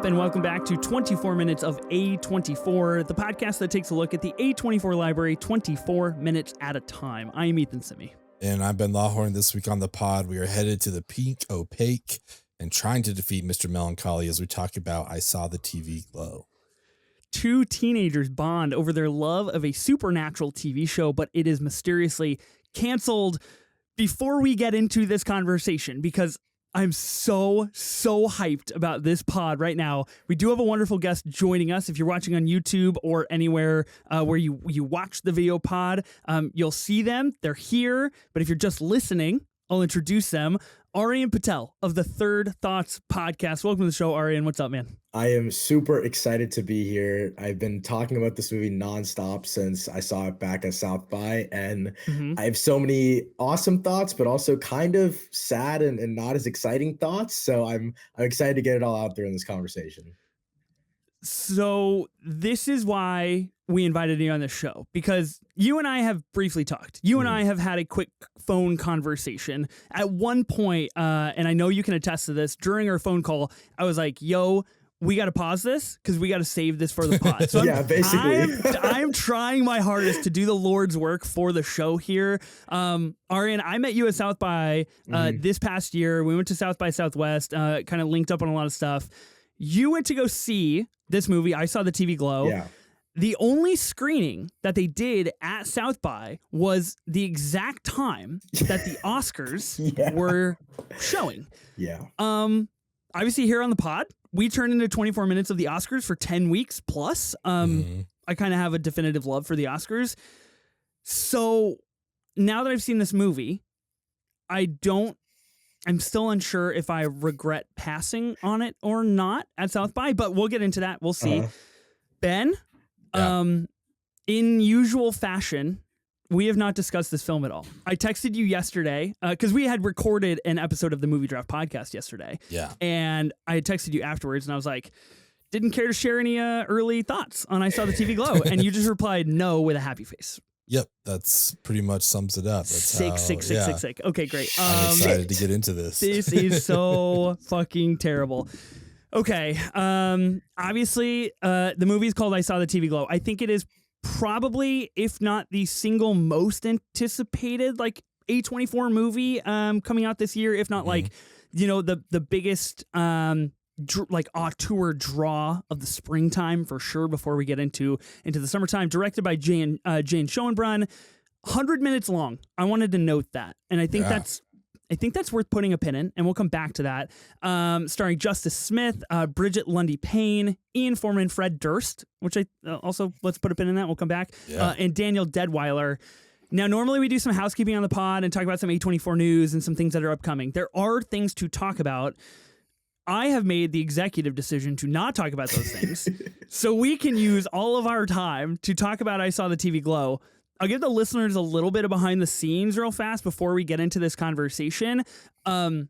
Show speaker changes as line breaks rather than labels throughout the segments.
up, and welcome back to 24 Minutes of A24, the podcast that takes a look at the A24 library 24 minutes at a time. I am Ethan Simi.
And I'm Ben Lawhorn. This week on the pod, we are headed to the pink opaque and trying to defeat Mr. Melancholy as we talk about I Saw the TV Glow.
Two teenagers bond over their love of a supernatural TV show, but it is mysteriously canceled. Before we get into this conversation, because I'm so hyped about this pod right now. We do have a wonderful guest joining us. If you're watching on YouTube or anywhere where you watch the video pod, you'll see them. They're here. But if you're just listening, I'll introduce them. Aryan Patel of the Third Thoughts podcast. Welcome to the show, Aryan. What's up, man?
I am super excited to be here. I've been talking about this movie nonstop since I saw it back at South by, and I have so many awesome thoughts, but also kind of sad and not as exciting thoughts. So I'm excited to get it all out there in this conversation.
So this is why we invited you on the show, because you and I have briefly talked. You and I have had a quick phone conversation at one point, and I know you can attest to this. During our phone call, I was like, yo, we got to pause this because we got to save this for the pod. So
yeah, basically.
I'm trying my hardest to do the Lord's work for the show here. Aryan, I met you at South by this past year. We went to South by Southwest, kind of linked up on a lot of stuff. You went to go see this movie, I Saw the TV Glow.
Yeah.
The only screening that they did at South by was the exact time that the Oscars were showing.
Yeah.
Obviously here on the pod, we turned into 24 minutes of the Oscars for 10 weeks plus. I kind of have a definitive love for the Oscars. So now that I've seen this movie, I'm still unsure if I regret passing on it or not at South by, but we'll get into that. We'll see. Ben, in usual fashion, we have not discussed this film at all. I texted you yesterday because we had recorded an episode of the Movie Draft podcast yesterday.
Yeah.
And I had texted you afterwards and I was like, didn't care to share any early thoughts on I Saw the TV Glow. And you just replied no with a happy face.
Yep, that's pretty much sums it up. That's
sick. Okay, great.
I'm excited to get into this.
This is so fucking terrible. Okay, obviously, the movie is called I Saw the TV Glow. I think it is probably, if not the single most anticipated, like A24 movie coming out this year. If not, like, you know, the biggest auteur draw of the springtime for sure. Before we get into the summertime, directed by Jane Schoenbrunn, 100 minutes long. I wanted to note that, and I think that's worth putting a pin in, and we'll come back to that. Starring Justice Smith, Bridget Lundy Payne, Ian Foreman, Fred Durst, which I also, let's put a pin in that. We'll come back, and Daniel Deadweiler. Now, normally we do some housekeeping on the pod and talk about some A24 news and some things that are upcoming. There are things to talk about. I have made the executive decision to not talk about those things, so we can use all of our time to talk about I Saw the TV Glow. I'll give the listeners a little bit of behind the scenes real fast before we get into this conversation. I'm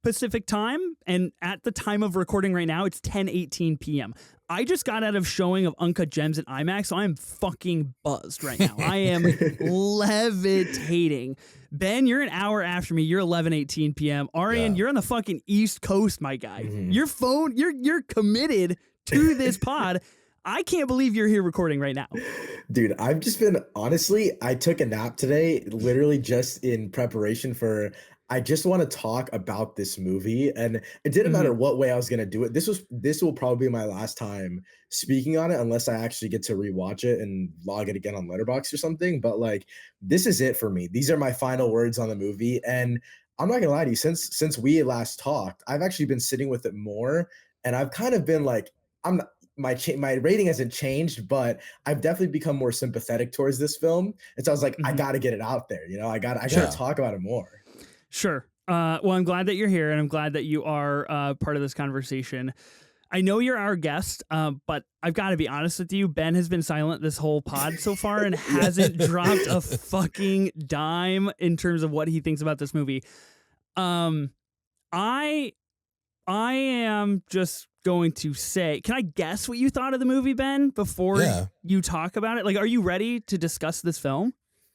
Pacific time, and at the time of recording right now, it's 10:18 p.m. I just got out of showing of Uncut Gems at IMAX, so I'm fucking buzzed right now. I am levitating. Ben, you're an hour after me. You're 11:18 p.m. Aryan, you're on the fucking East Coast, my guy. Your phone, you're committed to this pod. I can't believe you're here recording right now.
Dude, I've just been, honestly, I took a nap today, literally just in preparation for, I just want to talk about this movie. And it didn't matter what way I was going to do it. This will probably be my last time speaking on it, unless I actually get to rewatch it and log it again on Letterboxd or something. But like, this is it for me. These are my final words on the movie. And I'm not gonna lie to you, since we last talked, I've actually been sitting with it more. And I've kind of been like, my rating hasn't changed, but I've definitely become more sympathetic towards this film. And so I was like, I got to get it out there. You know, I got to talk about it more.
Sure. Well, I'm glad that you're here, and I'm glad that you are part of this conversation. I know you're our guest, but I've got to be honest with you. Ben has been silent this whole pod so far and hasn't dropped a fucking dime in terms of what he thinks about this movie. I am just going to say, can I guess what you thought of the movie, Ben, before you talk about it? Like, are you ready to discuss this film?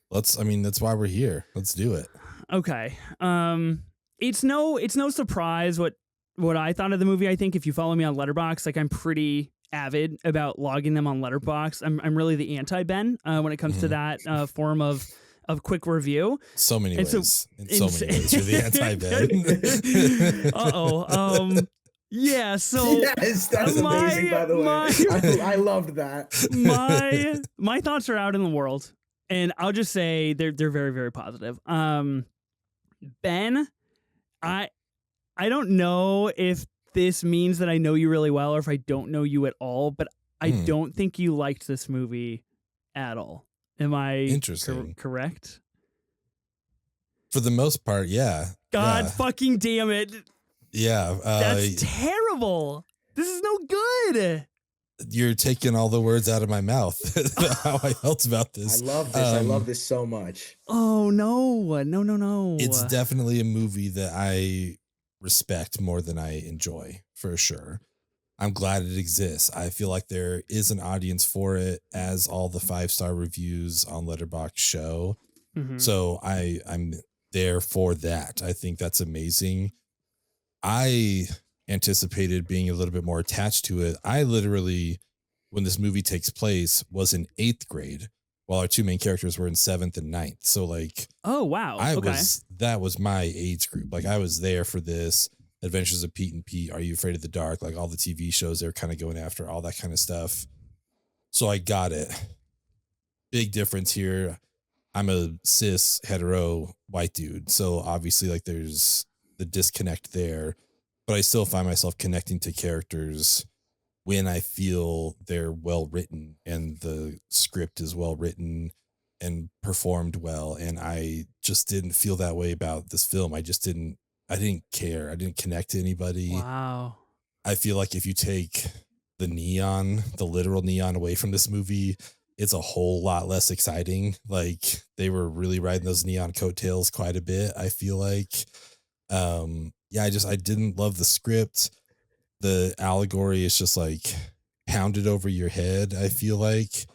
That's why we're here. Let's do it.
Okay. It's no surprise what what I thought of the movie. I think if you follow me on Letterboxd, like I'm pretty avid about logging them on Letterboxd. I'm really the anti-Ben when it comes to that form of quick review.
So many ways.
So,
in so many ways, you're the anti-Ben.
Yeah, so
yes, that's amazing. By the way, I loved that.
My thoughts are out in the world, and I'll just say they're very, very positive. Ben, I don't know if this means that I know you really well or if I don't know you at all, but I don't think you liked this movie at all. Am I
interesting?
Correct?
For the most part, yeah.
God fucking damn it.
Yeah.
That's terrible. This is no good.
You're taking all the words out of my mouth. How I felt about this.
I love this. I love this so much.
Oh, no.
It's definitely a movie that I respect more than I enjoy, for sure. I'm glad it exists. I feel like there is an audience for it, as all the 5-star reviews on Letterboxd show.
Mm-hmm.
So I'm there for that. I think that's amazing. I anticipated being a little bit more attached to it. I literally, when this movie takes place, was in 8th grade, while our two main characters were in 7th and 9th. So like,
oh wow,
that was my age group. Like I was there for this. Adventures of Pete and Pete, Are You Afraid of the Dark? Like all the TV shows they're kind of going after, all that kind of stuff. So I got it. Big difference here. I'm a cis hetero white dude. So obviously like there's the disconnect there, but I still find myself connecting to characters when I feel they're well written and the script is well written and performed well. And I just didn't feel that way about this film. I didn't care. I didn't connect to anybody.
Wow.
I feel like if you take the literal neon away from this movie, it's a whole lot less exciting. Like they were really riding those neon coattails quite a bit, I feel like. I didn't love the script. The allegory is just like pounded over your head, I feel like.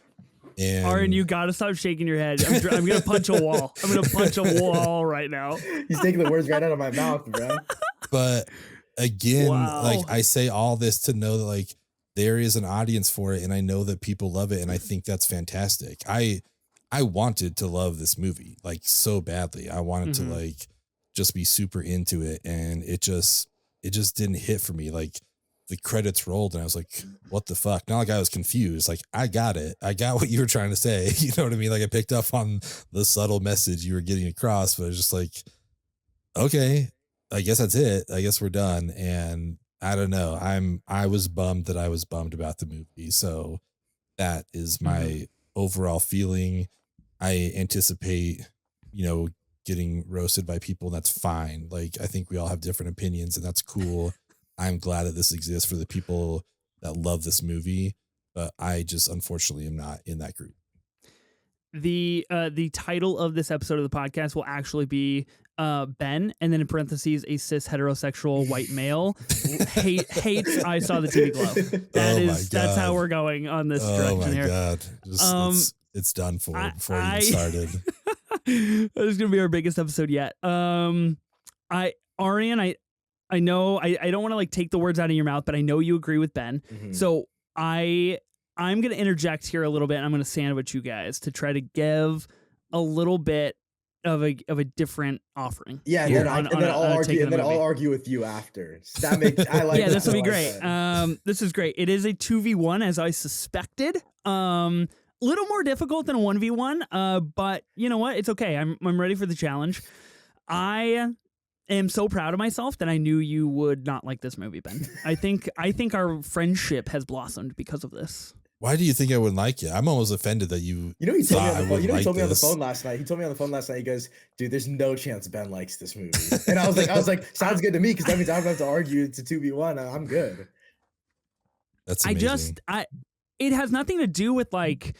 And
Aryan, you gotta stop shaking your head. I'm gonna punch a wall. I'm gonna punch a wall right now.
He's taking the words right out of my mouth, bro.
But again,
wow.
like I say all this to know that like there is an audience for it, and I know that people love it, and I think that's fantastic. I wanted to love this movie like so badly. I wanted to like just be super into it, and it just didn't hit for me. Like the credits rolled and I was like, what the fuck? Not like I was confused. Like I got it. I got what you were trying to say. You know what I mean? Like I picked up on the subtle message you were getting across, but it was just like, okay, I guess that's it. I guess we're done. And I don't know. I was bummed that I was bummed about the movie. So that is my overall feeling. I anticipate, getting roasted by people. And that's fine. Like, I think we all have different opinions and that's cool. I'm glad that this exists for the people that love this movie, but I just unfortunately am not in that group.
The title of this episode of the podcast will actually be Ben, and then in parentheses, a cis heterosexual white male hates I Saw the TV Glow. That's how we're going on this direction here. Oh my God.
It's done for before we even started.
This is gonna be our biggest episode yet. Aryan, I know I don't want to like take the words out of your mouth, but I know you agree with Ben. So I'm going to interject here a little bit. And I'm going to sandwich you guys to try to give a little bit of a different offering.
Yeah, and then I'll argue with you after. I like.
Yeah, this will be great. This is great. It is a 2v1 as I suspected. Little more difficult than a 1v1. But you know what? It's okay. I'm ready for the challenge. I am so proud of myself that I knew you would not like this movie, Ben. I think our friendship has blossomed because of this.
Why do you think I wouldn't like it? I'm almost offended that you.
He told me on the phone. He told me on the phone last night. He told me on the phone last night. He goes, "Dude, there's no chance Ben likes this movie." And I was like, "Sounds good to me," because that means I don't have to argue. It's a 2v1. I'm good.
That's amazing.
It has nothing to do with like.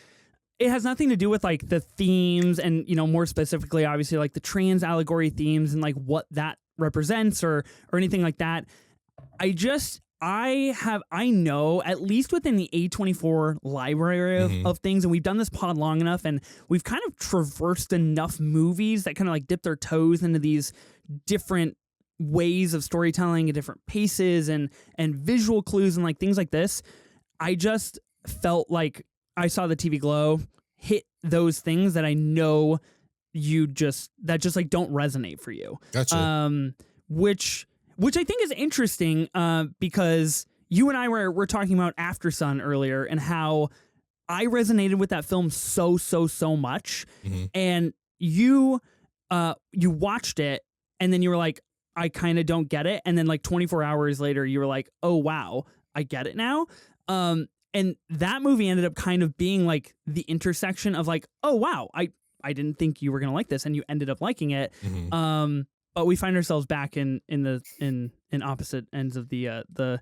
It has nothing to do with like the themes and, more specifically, obviously, like the trans allegory themes and like what that represents or anything like that. I know at least within the A24 library of things, and we've done this pod long enough and we've kind of traversed enough movies that kind of like dip their toes into these different ways of storytelling and different paces and visual clues and like things like this, I just felt like I saw the TV Glow hit those things that I know that just like don't resonate for you.
Gotcha.
Which I think is interesting because you and I were talking about After Sun earlier and how I resonated with that film so much.
Mm-hmm.
And you watched it and then you were like, I kind of don't get it. And then like 24 hours later, you were like, oh, wow, I get it now. And that movie ended up kind of being like the intersection of like, oh, wow, I didn't think you were going to like this. And you ended up liking it.
Mm-hmm.
But we find ourselves back in opposite ends of the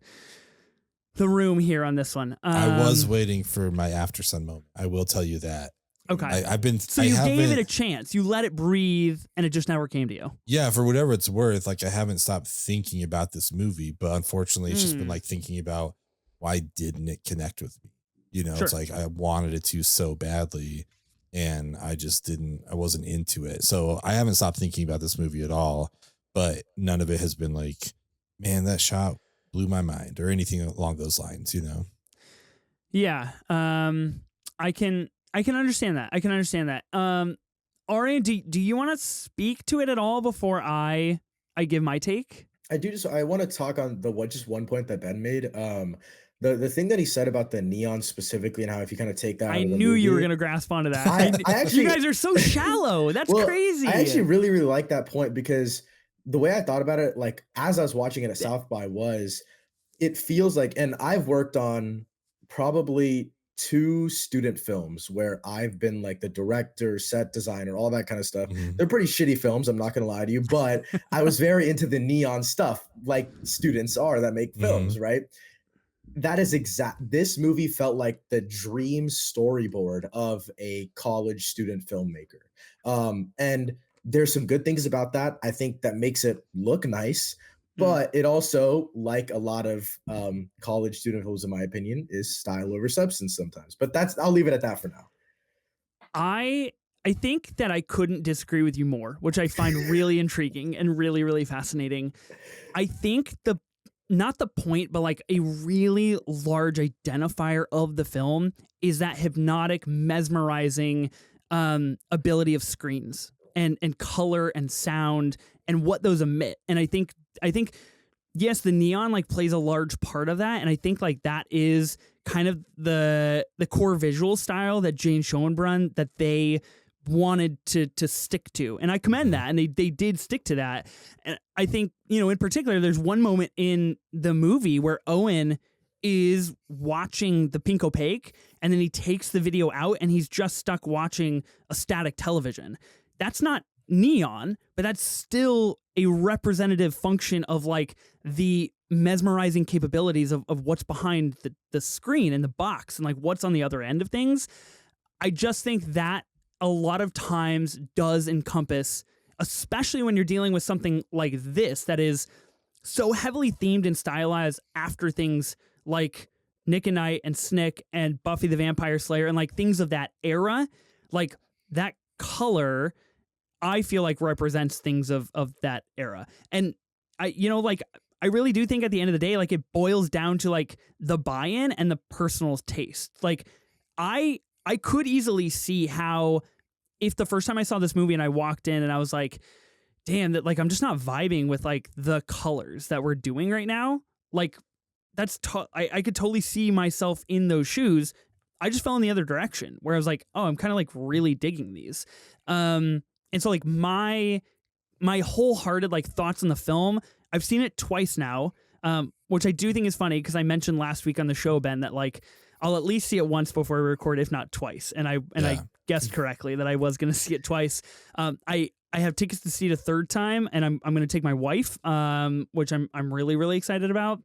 room here on this one.
I was waiting for my After Sun moment. I will tell you that.
Okay.
I've been.
So you gave it a chance. You let it breathe, and it just never came to you.
Yeah, for whatever it's worth. Like I haven't stopped thinking about this movie, but unfortunately, it's just been like thinking about why didn't it connect with me? You know,
Sure.
It's like I wanted it to so badly, and I just didn't. I wasn't into it. So I haven't stopped thinking about this movie at all. But none of it has been like, man, that shot blew my mind or anything along those lines. You know.
Yeah. I can understand that. I can understand that. Aryan, do you want to speak to it at all before I give my take?
I want to talk on just one point that Ben made. The thing that he said about the neon specifically and how if you kind of take that,
I knew you were going to grasp onto that.
I actually,
you guys are so shallow. That's crazy.
I actually really like that point because the way I thought about it, like as I was watching it at South by, was it feels like, and I've worked on probably 2 student films where I've been like the director, set designer, all that kind of stuff.
Mm-hmm.
They're pretty shitty films, I'm not going to lie to you, but I was very into the neon stuff like students are that make films, right? That is this movie felt like the dream storyboard of a college student filmmaker. And there's some good things about that. I think that makes it look nice. But it also, like a lot of college student films, in my opinion, is style over substance sometimes. But I'll leave it at that for now.
I think that I couldn't disagree with you more, which I find really intriguing and really, really fascinating. I think not the point, but like a really large identifier of the film is that hypnotic, mesmerizing ability of screens and color and sound and what those emit. And I think yes, the neon like plays a large part of that, and I think like that is kind of the core visual style that Jane Schoenbrunn that they wanted to stick to, and I commend that, and they did stick to that. And I think, you know, in particular, there's one moment in the movie where Owen is watching the pink opaque, and then he takes the video out, and he's just stuck watching a static television. That's not neon, but that's still a representative function of like the mesmerizing capabilities of what's behind the screen and the box and like what's on the other end of things. I just think that a lot of times does encompass, especially when you're dealing with something like this that is so heavily themed and stylized after things like Nick and Night and Snick and Buffy the Vampire Slayer and like things of that era. Like that color, I feel like represents things of that era. And I really do think at the end of the day, like it boils down to like the buy-in and the personal taste. Like I could easily see how if the first time I saw this movie and I walked in and I was like, damn, that like I'm just not vibing with like the colors that we're doing right now. Like that's I could totally see myself in those shoes. I just fell in the other direction where I was like, oh, I'm kind of like really digging these. And so like my wholehearted like thoughts on the film, I've seen it twice now, which I do think is funny because I mentioned last week on the show, Ben, that like I'll at least see it once before we record, if not twice. And I guessed correctly that I was going to see it twice. I have tickets to see it a third time, and I'm going to take my wife, which I'm really, really excited about.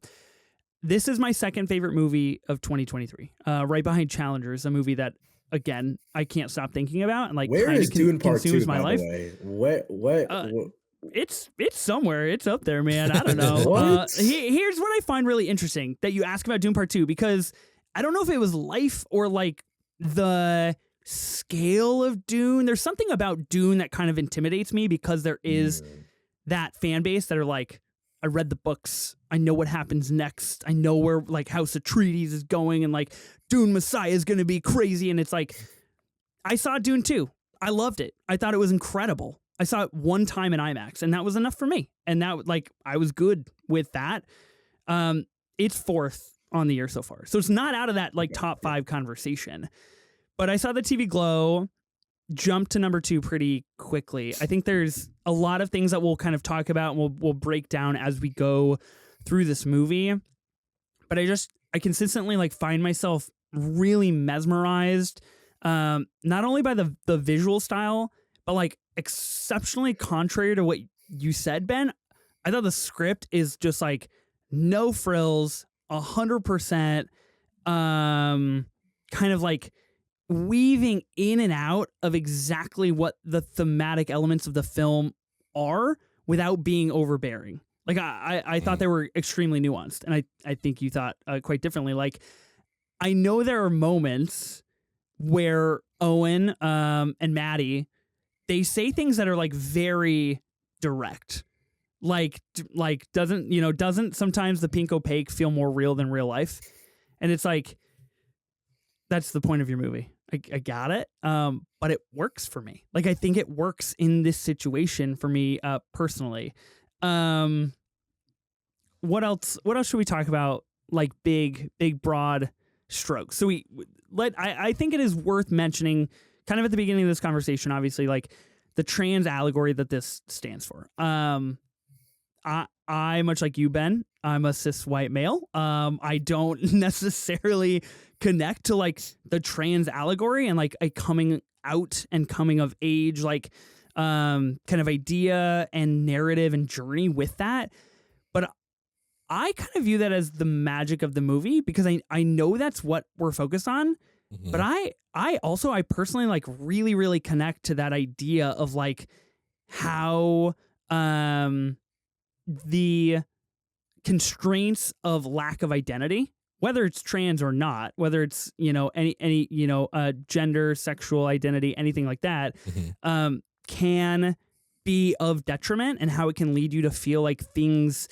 This is my second favorite movie of 2023, right behind Challengers, a movie that, again, I can't stop thinking about and like
where is Dune Part 2,
my life.
What?
It's somewhere. It's up there, man. I don't know. Here's what I find really interesting that you ask about Dune Part 2, because I don't know if it was life or like the scale of Dune. There's something about Dune that kind of intimidates me because there is that fan base that are like, I read the books. I know what happens next. I know where like House Atreides is going, and like Dune Messiah is going to be crazy. And it's like, I saw Dune 2. I loved it. I thought it was incredible. I saw it one time in IMAX, and that was enough for me. And that, like, I was good with that. It's fourth on the year so far, so it's not out of that like top 5 conversation. But I saw the TV Glow jump to number 2 pretty quickly. I think there's a lot of things that we'll kind of talk about and we'll break down as we go through this movie. But I consistently like find myself really mesmerized, not only by the visual style, but like exceptionally contrary to what you said, Ben. I thought the script is just like no frills, 100%, kind of like weaving in and out of exactly what the thematic elements of the film are without being overbearing. Like I thought they were extremely nuanced, and I think you thought quite differently. Like, I know there are moments where Owen and Maddie, they say things that are like very direct. Like doesn't sometimes the pink opaque feel more real than real life? And it's like, that's the point of your movie. I got it. But it works for me. Like, I think it works in this situation for me personally. What else should we talk about? Like big broad strokes. So I think it is worth mentioning kind of at the beginning of this conversation, obviously, like the trans allegory that this stands for. I much like you, Ben, I'm a cis white male. I don't necessarily connect to like the trans allegory and like a coming out and coming of age, like kind of idea and narrative and journey with that. But I kind of view that as the magic of the movie, because I know that's what we're focused on. Mm-hmm. But I personally like really, really connect to that idea of like how the constraints of lack of identity, whether it's trans or not, whether it's, any gender, sexual identity, anything like that, mm-hmm. Can be of detriment, and how it can lead you to feel like things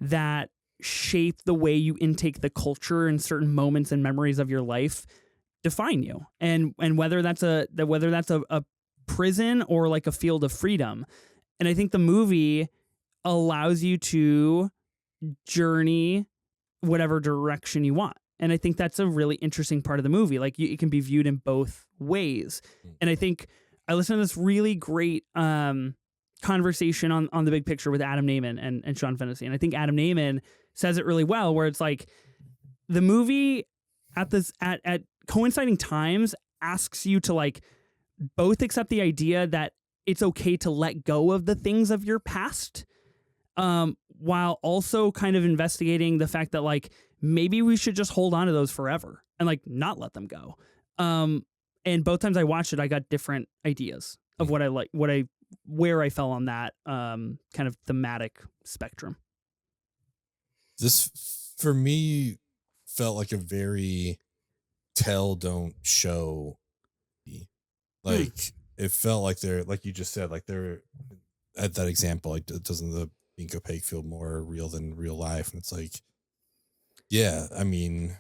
that shape the way you intake the culture in certain moments and memories of your life define you, and whether that's a prison or like a field of freedom. And I think the movie allows you to journey whatever direction you want. And I think that's a really interesting part of the movie. Like, it can be viewed in both ways. And I think I listened to this really great conversation on the big picture with Adam Naiman and Sean Fennessy. And I think Adam Naiman says it really well, where it's like the movie at coinciding times asks you to like both accept the idea that it's okay to let go of the things of your past, while also kind of investigating the fact that like maybe we should just hold on to those forever and like not let them go. And both times I watched it, I got different ideas of what I like, where I fell on that kind of thematic spectrum.
This for me felt like a very tell, don't show. Like it felt like they're, like you just said, like they're at that example, like doesn't the pink opaque feel more real than real life? And it's like, yeah, I mean,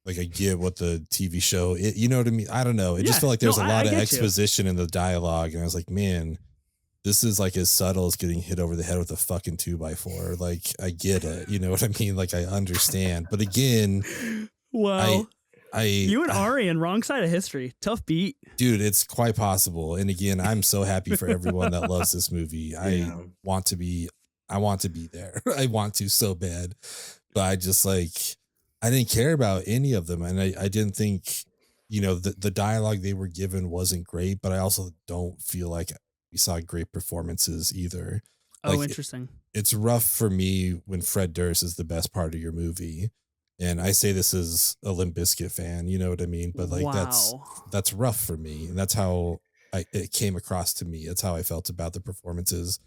like I get what the TV show, you know what I mean? I don't know. It just felt like there's a lot of exposition in the dialogue. And I was like, man, this is like as subtle as getting hit over the head with a fucking 2x4. Like, I get it. You know what I mean? Like, I understand. But again,
wow. You and Aryan, wrong side of history. Tough beat.
Dude, it's quite possible. And again, I'm so happy for everyone that loves this movie. Yeah. I want to be there. I want to so bad. But I just like, I didn't care about any of them. And I didn't think, the dialogue they were given wasn't great, but I also don't feel like we saw great performances either.
Oh, like, interesting.
It's rough for me when Fred Durst is the best part of your movie. And I say this as a Limp Bizkit fan, you know what I mean? But like, that's rough for me. And that's how it came across to me. That's how I felt about the performances.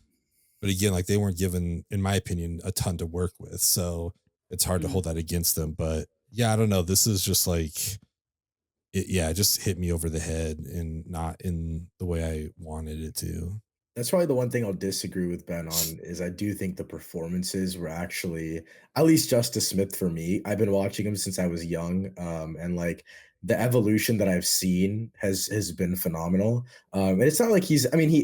But again, like they weren't given, in my opinion, a ton to work with. So it's hard to hold that against them. But yeah, I don't know. This is just like, it just hit me over the head and not in the way I wanted it to.
That's probably the one thing I'll disagree with Ben on is I do think the performances were actually at least Justice Smith for me. I've been watching him since I was young, and like the evolution that I've seen has been phenomenal. And it's not like he's. I mean, he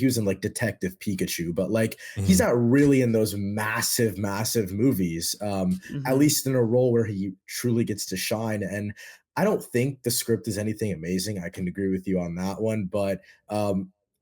was in like Detective Pikachu, but like he's
Mhm.
not really in those massive movies. At
Mm-hmm.
least in a role where he truly gets to shine. And I don't think the script is anything amazing. I can agree with you on that one, but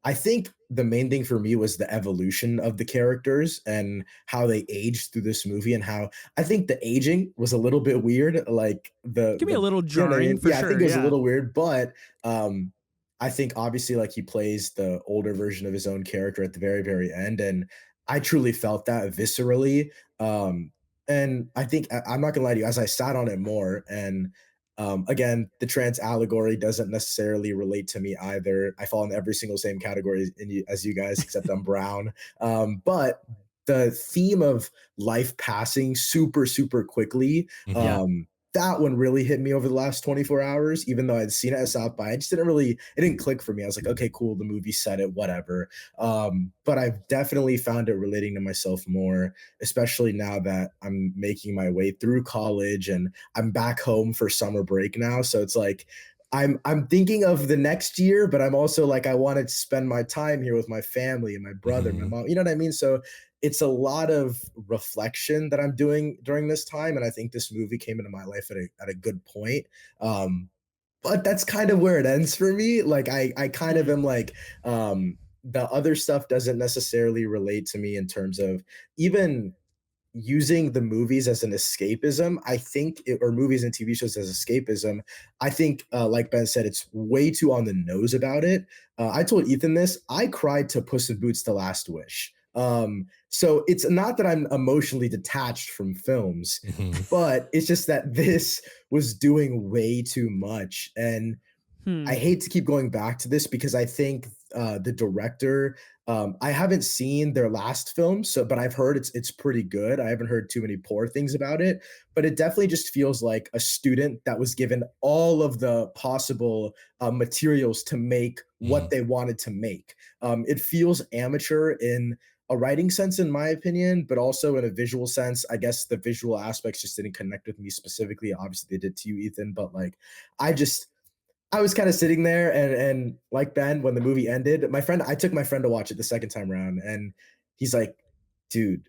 I think the main thing for me was the evolution of the characters and how they aged through this movie and how I think the aging was a little bit weird. Like
Can be a little
you know what I
jarring
mean?
for
Yeah, I think
sure.
it was a
Yeah.
little weird, but um I think obviously like he plays the older version of his own character at the very end. And I truly felt that viscerally. And I think I'm not gonna lie to you, as I sat on it more and again, the trans allegory doesn't necessarily relate to me either. I fall in every single same category as you guys, except I'm brown. But the theme of life passing super quickly,
Mhm.
Yeah.
that one really hit me over the last 24 hours, even though I'd seen it at South by. I just didn't really, it didn't click for me. I was like, okay, cool. The movie said it, whatever. But I've definitely found it relating to myself more, especially now that I'm making my way through college and I'm back home for summer break now. So it's like I'm thinking of the next year, but I'm also like I wanted to spend my time here with my family and my brother, my
Mhm.
mom. You know what I mean? So it's a lot of reflection that I'm doing during this time, and I think this movie came into my life at a good point. Um, but that's kind of where it ends for me. Like I kind of
Hmm.
am like the other stuff doesn't necessarily relate to me in terms of even using the movies as an escapism, I think, or movies and TV shows as escapism. I think, like Ben said, it's way too on the nose about it. I told Ethan this. I cried to Puss in Boots: The Last Wish. So it's not that I'm emotionally detached from films,
Mhm.
but it's just that this was doing way too much, and
Hmm.
I hate to keep going back to this because I think the director. I haven't seen their last film, so but I've heard it's pretty good. I haven't heard too many poor things about it, but it definitely just feels like a student that was given all of the possible materials to make what
Mhm.
they wanted to make. It feels amateur in a writing sense, in my opinion, but also in a visual sense. I guess the visual aspects just didn't connect with me specifically. Obviously, they did to you, Ethan, but like I just I was kind of sitting there and like Ben, when the movie ended, I took my friend to watch it the second time around, and he's like, dude,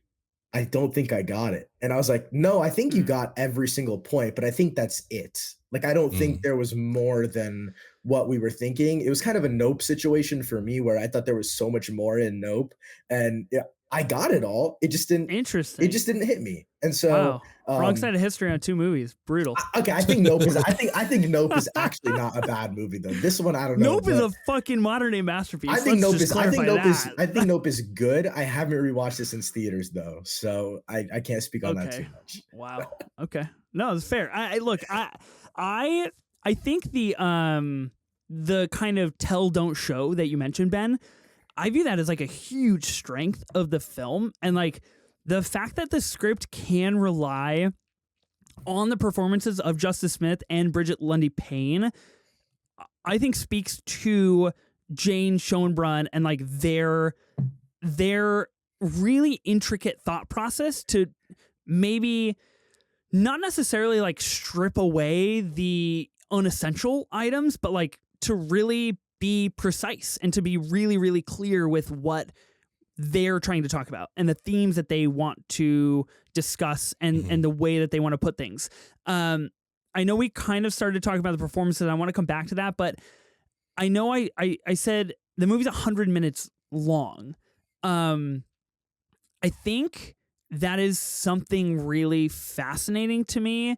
I don't think I got it. And I was like, no, I think you
Hmm.
got every single point, but I think that's it. Like, I don't think
Mhm.
there was more than what we were thinking. It was kind of a Nope situation for me where I thought there was so much more in Nope. And yeah, I got it all. It
Interesting.
just didn't hit me. And so
Wow. Wrong side of history on two movies. Brutal.
okay, I think Nope is actually not a bad movie though. This one I don't know,
Nope is
but
a fucking modern day masterpiece. Let's just clarify that.
I think Nope is good. I haven't rewatched this in theaters though, so I can't speak on that too
Okay.
much.
Wow. Okay. No, it's fair. I look. I I think the kind of tell don't show that you mentioned, Ben. I view that as like a huge strength of the film, and like the fact that the script can rely on the performances of Justice Smith and Bridget Lundy Payne, I think speaks to Jane Schoenbrunn and like their really intricate thought process to maybe not necessarily like strip away the unessential items, but like to really be precise and to be really clear with what they're trying to talk about and the themes that they want to discuss and
Mhm.
the way that they want to put things. I know we kind of started talking about the performances. I want to come back to that, but I know I said the movie's 100 minutes long. Um, I think that is something really fascinating to me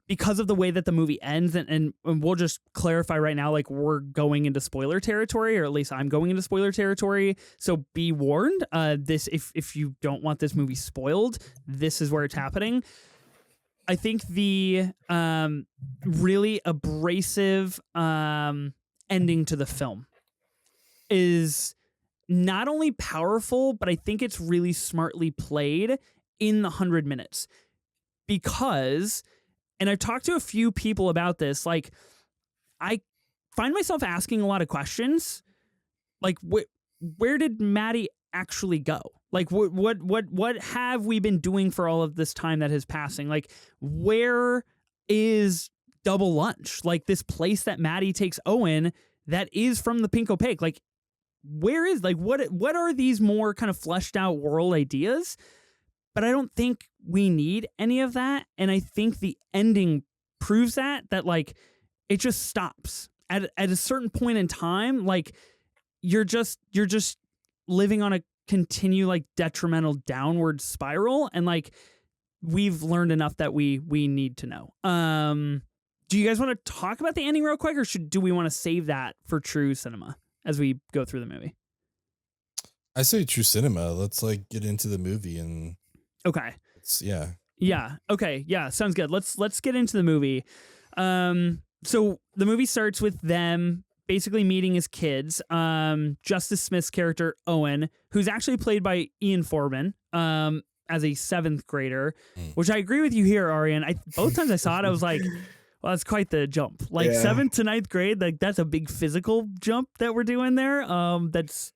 because of the way that the movie ends. And we'll just clarify right now, like we're going into spoiler territory, or at least I'm going into spoiler territory. So be warned. This if you don't want this movie spoiled, this is where it's happening. I think the really abrasive ending to the film is not only powerful, but I think it's really smartly played in the 100 minutes because, and I've talked to a few people about this, like I find myself asking a lot of questions, like where did Maddie actually go? Like, what have we been doing for all of this time that is passing? Like, where is Double Lunch? Like, this place that Maddie takes Owen that is from the Pink Opaque. Like, where is, like, what are these more kind of fleshed out world ideas? But I don't think we need any of that. And I think the ending proves that like, it just stops at a certain point in time. Like, you're just living on a continue like detrimental downward spiral. And like, we've learned enough that we need to know. Do you guys want to talk about the ending real quick, or do we want to save that for true cinema as we go through the movie?
I say true cinema. Let's like get into the movie and
okay.
Yeah.
Okay. Yeah. Sounds good. Let's get into the movie. So the movie starts with them basically meeting as kids. Justice Smith's character, Owen, who's actually played by Ian Foreman, as a 7th grader, which I agree with you here, Aryan. Both times I saw it, I was like, well, that's quite the jump. Like 7th to 9th grade, like that's a big physical jump that we're doing there. That's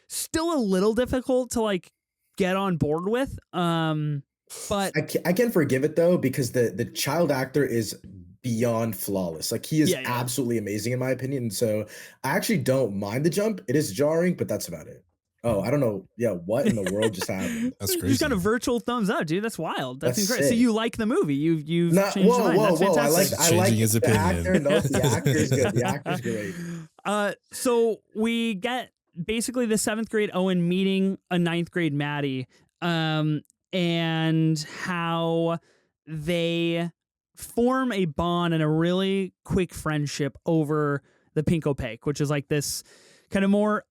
still a little difficult to like get on board with. But
I can forgive it though, because the child actor is beyond flawless. Like he is absolutely amazing in my opinion. So I actually don't mind the jump. It is jarring, but that's about it. Oh, I don't know. Yeah, what in the world just happened?
That's crazy.
You just got a virtual thumbs up, dude. That's wild. That's incredible.
sick.
So you like the movie? You've changed your mind. That's fantastic.
I like his opinion.
Actor. No, the actor's good. The actor's great.
So we get basically the 7th grade Owen meeting a 9th grade Maddie, and how they form a bond and a really quick friendship over the Pink Opaque, which is like this kind of more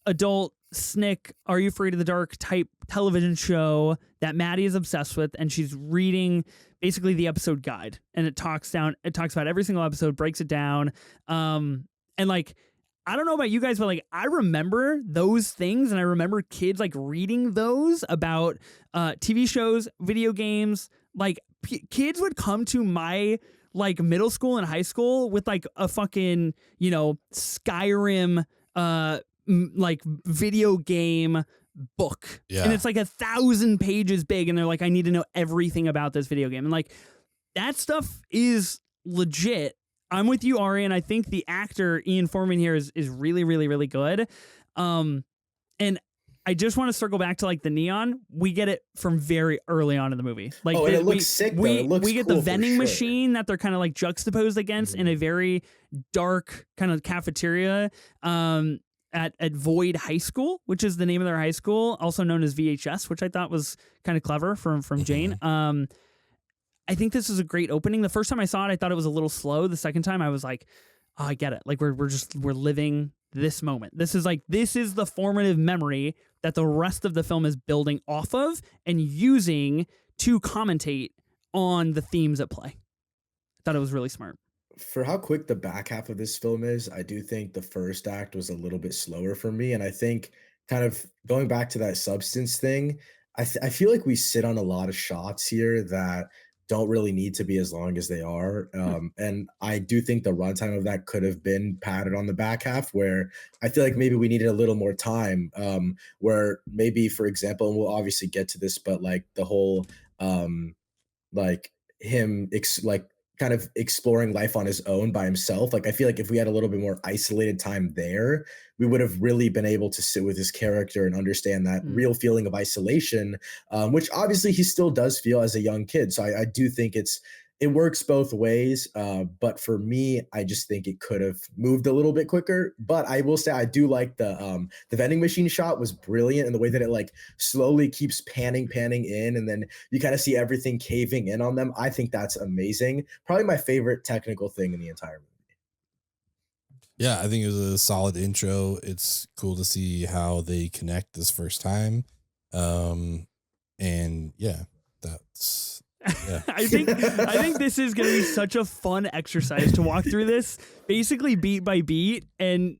adult Snick, Are You Afraid of the Dark type television show that Maddie is obsessed with, and she's reading basically the episode guide, and it talks about every single episode, breaks it down, and like, I don't know about you guys, but like, I remember those things, and I remember kids like reading those about TV shows, video games. Like kids would come to my like middle school and high school with like a fucking, Skyrim like video game book, and it's like 1,000 pages big, and they're like, I need to know everything about this video game, and like that stuff is legit. I'm with you, Aryan. I think the actor Ian Foreman here is really, really, really good. And I just want to circle back to like the neon. We get it from very early on in the movie. Like,
and it looks sick.
We get
cool
the vending machine that they're kind of like juxtaposed against in a very dark kind of cafeteria. At Void High School, which is the name of their high school, also known as VHS, which I thought was kind of clever from Jane. I think this is a great opening. The first time I saw it, I thought it was a little slow. The second time I was like, oh, I get it. Like we're living this moment. This is the formative memory that the rest of the film is building off of and using to commentate on the themes at play. I thought it was really smart.
For how quick the back half of this film is, I do think the first act was a little bit slower for me. And I think kind of going back to that substance thing, I feel like we sit on a lot of shots here that don't really need to be as long as they are. And I do think the runtime of that could have been padded on the back half, where I feel like maybe we needed a little more time, where maybe, for example, and we'll obviously get to this, but like the whole, like him, kind of exploring life on his own by himself. Like, I feel like if we had a little bit more isolated time there, we would have really been able to sit with his character and understand that real feeling of isolation, which obviously he still does feel as a young kid. So I do think it works both ways. But for me, I just think it could have moved a little bit quicker. But I will say I do like the vending machine shot was brilliant in the way that it like slowly keeps panning in, and then you kind of see everything caving in on them. I think that's amazing. Probably my favorite technical thing in the entire movie.
Yeah, I think it was a solid intro. It's cool to see how they connect this first time. And yeah, that's
I think this is going to be such a fun exercise to walk through this basically beat by beat and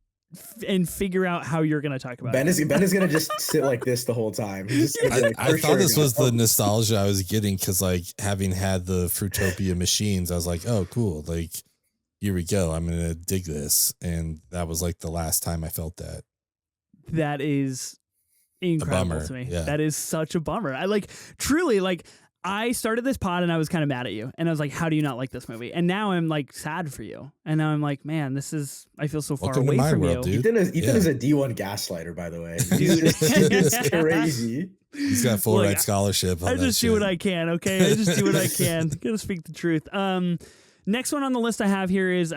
figure out how you're going to talk about
Ben
it.
Ben is going to just sit like this the whole time.
I thought this was the nostalgia I was getting, because like having had the Fruitopia machines, I was like, oh, cool. Like, here we go. I'm going to dig this. And that was like the last time I felt that.
That is incredible to me.
Yeah.
That is such a bummer. I truly I started this pod and I was kind of mad at you and I was like, how do you not like this movie? And now I'm like sad for you. And now I'm like, man, I feel so far
Welcome
away
to my
from
world,
you.
dude.
Ethan is a D1 gaslighter, by the way.
Dude.
It's crazy.
He's got full ride scholarship.
I just do what I can. Okay. I just do what I can. Gotta speak the truth. Next one on the list I have here is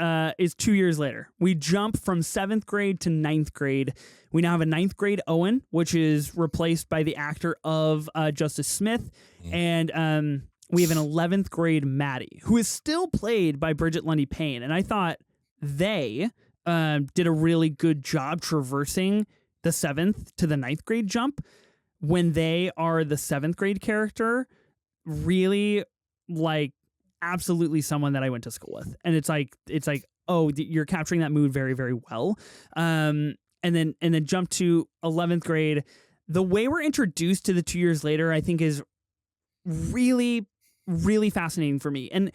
2 years later. We jump from 7th grade to 9th grade. We now have a 9th grade Owen, which is replaced by the actor of Justice Smith. And we have an 11th grade Maddie, who is still played by Bridget Lundy Payne. And I thought they did a really good job traversing the 7th to the 9th grade jump when they are the 7th grade character, really absolutely someone that I went to school with. And it's like, oh, you're capturing that mood very, very well. And then jump to 11th grade. The way we're introduced to the 2 years later, I think is really, really fascinating for me. And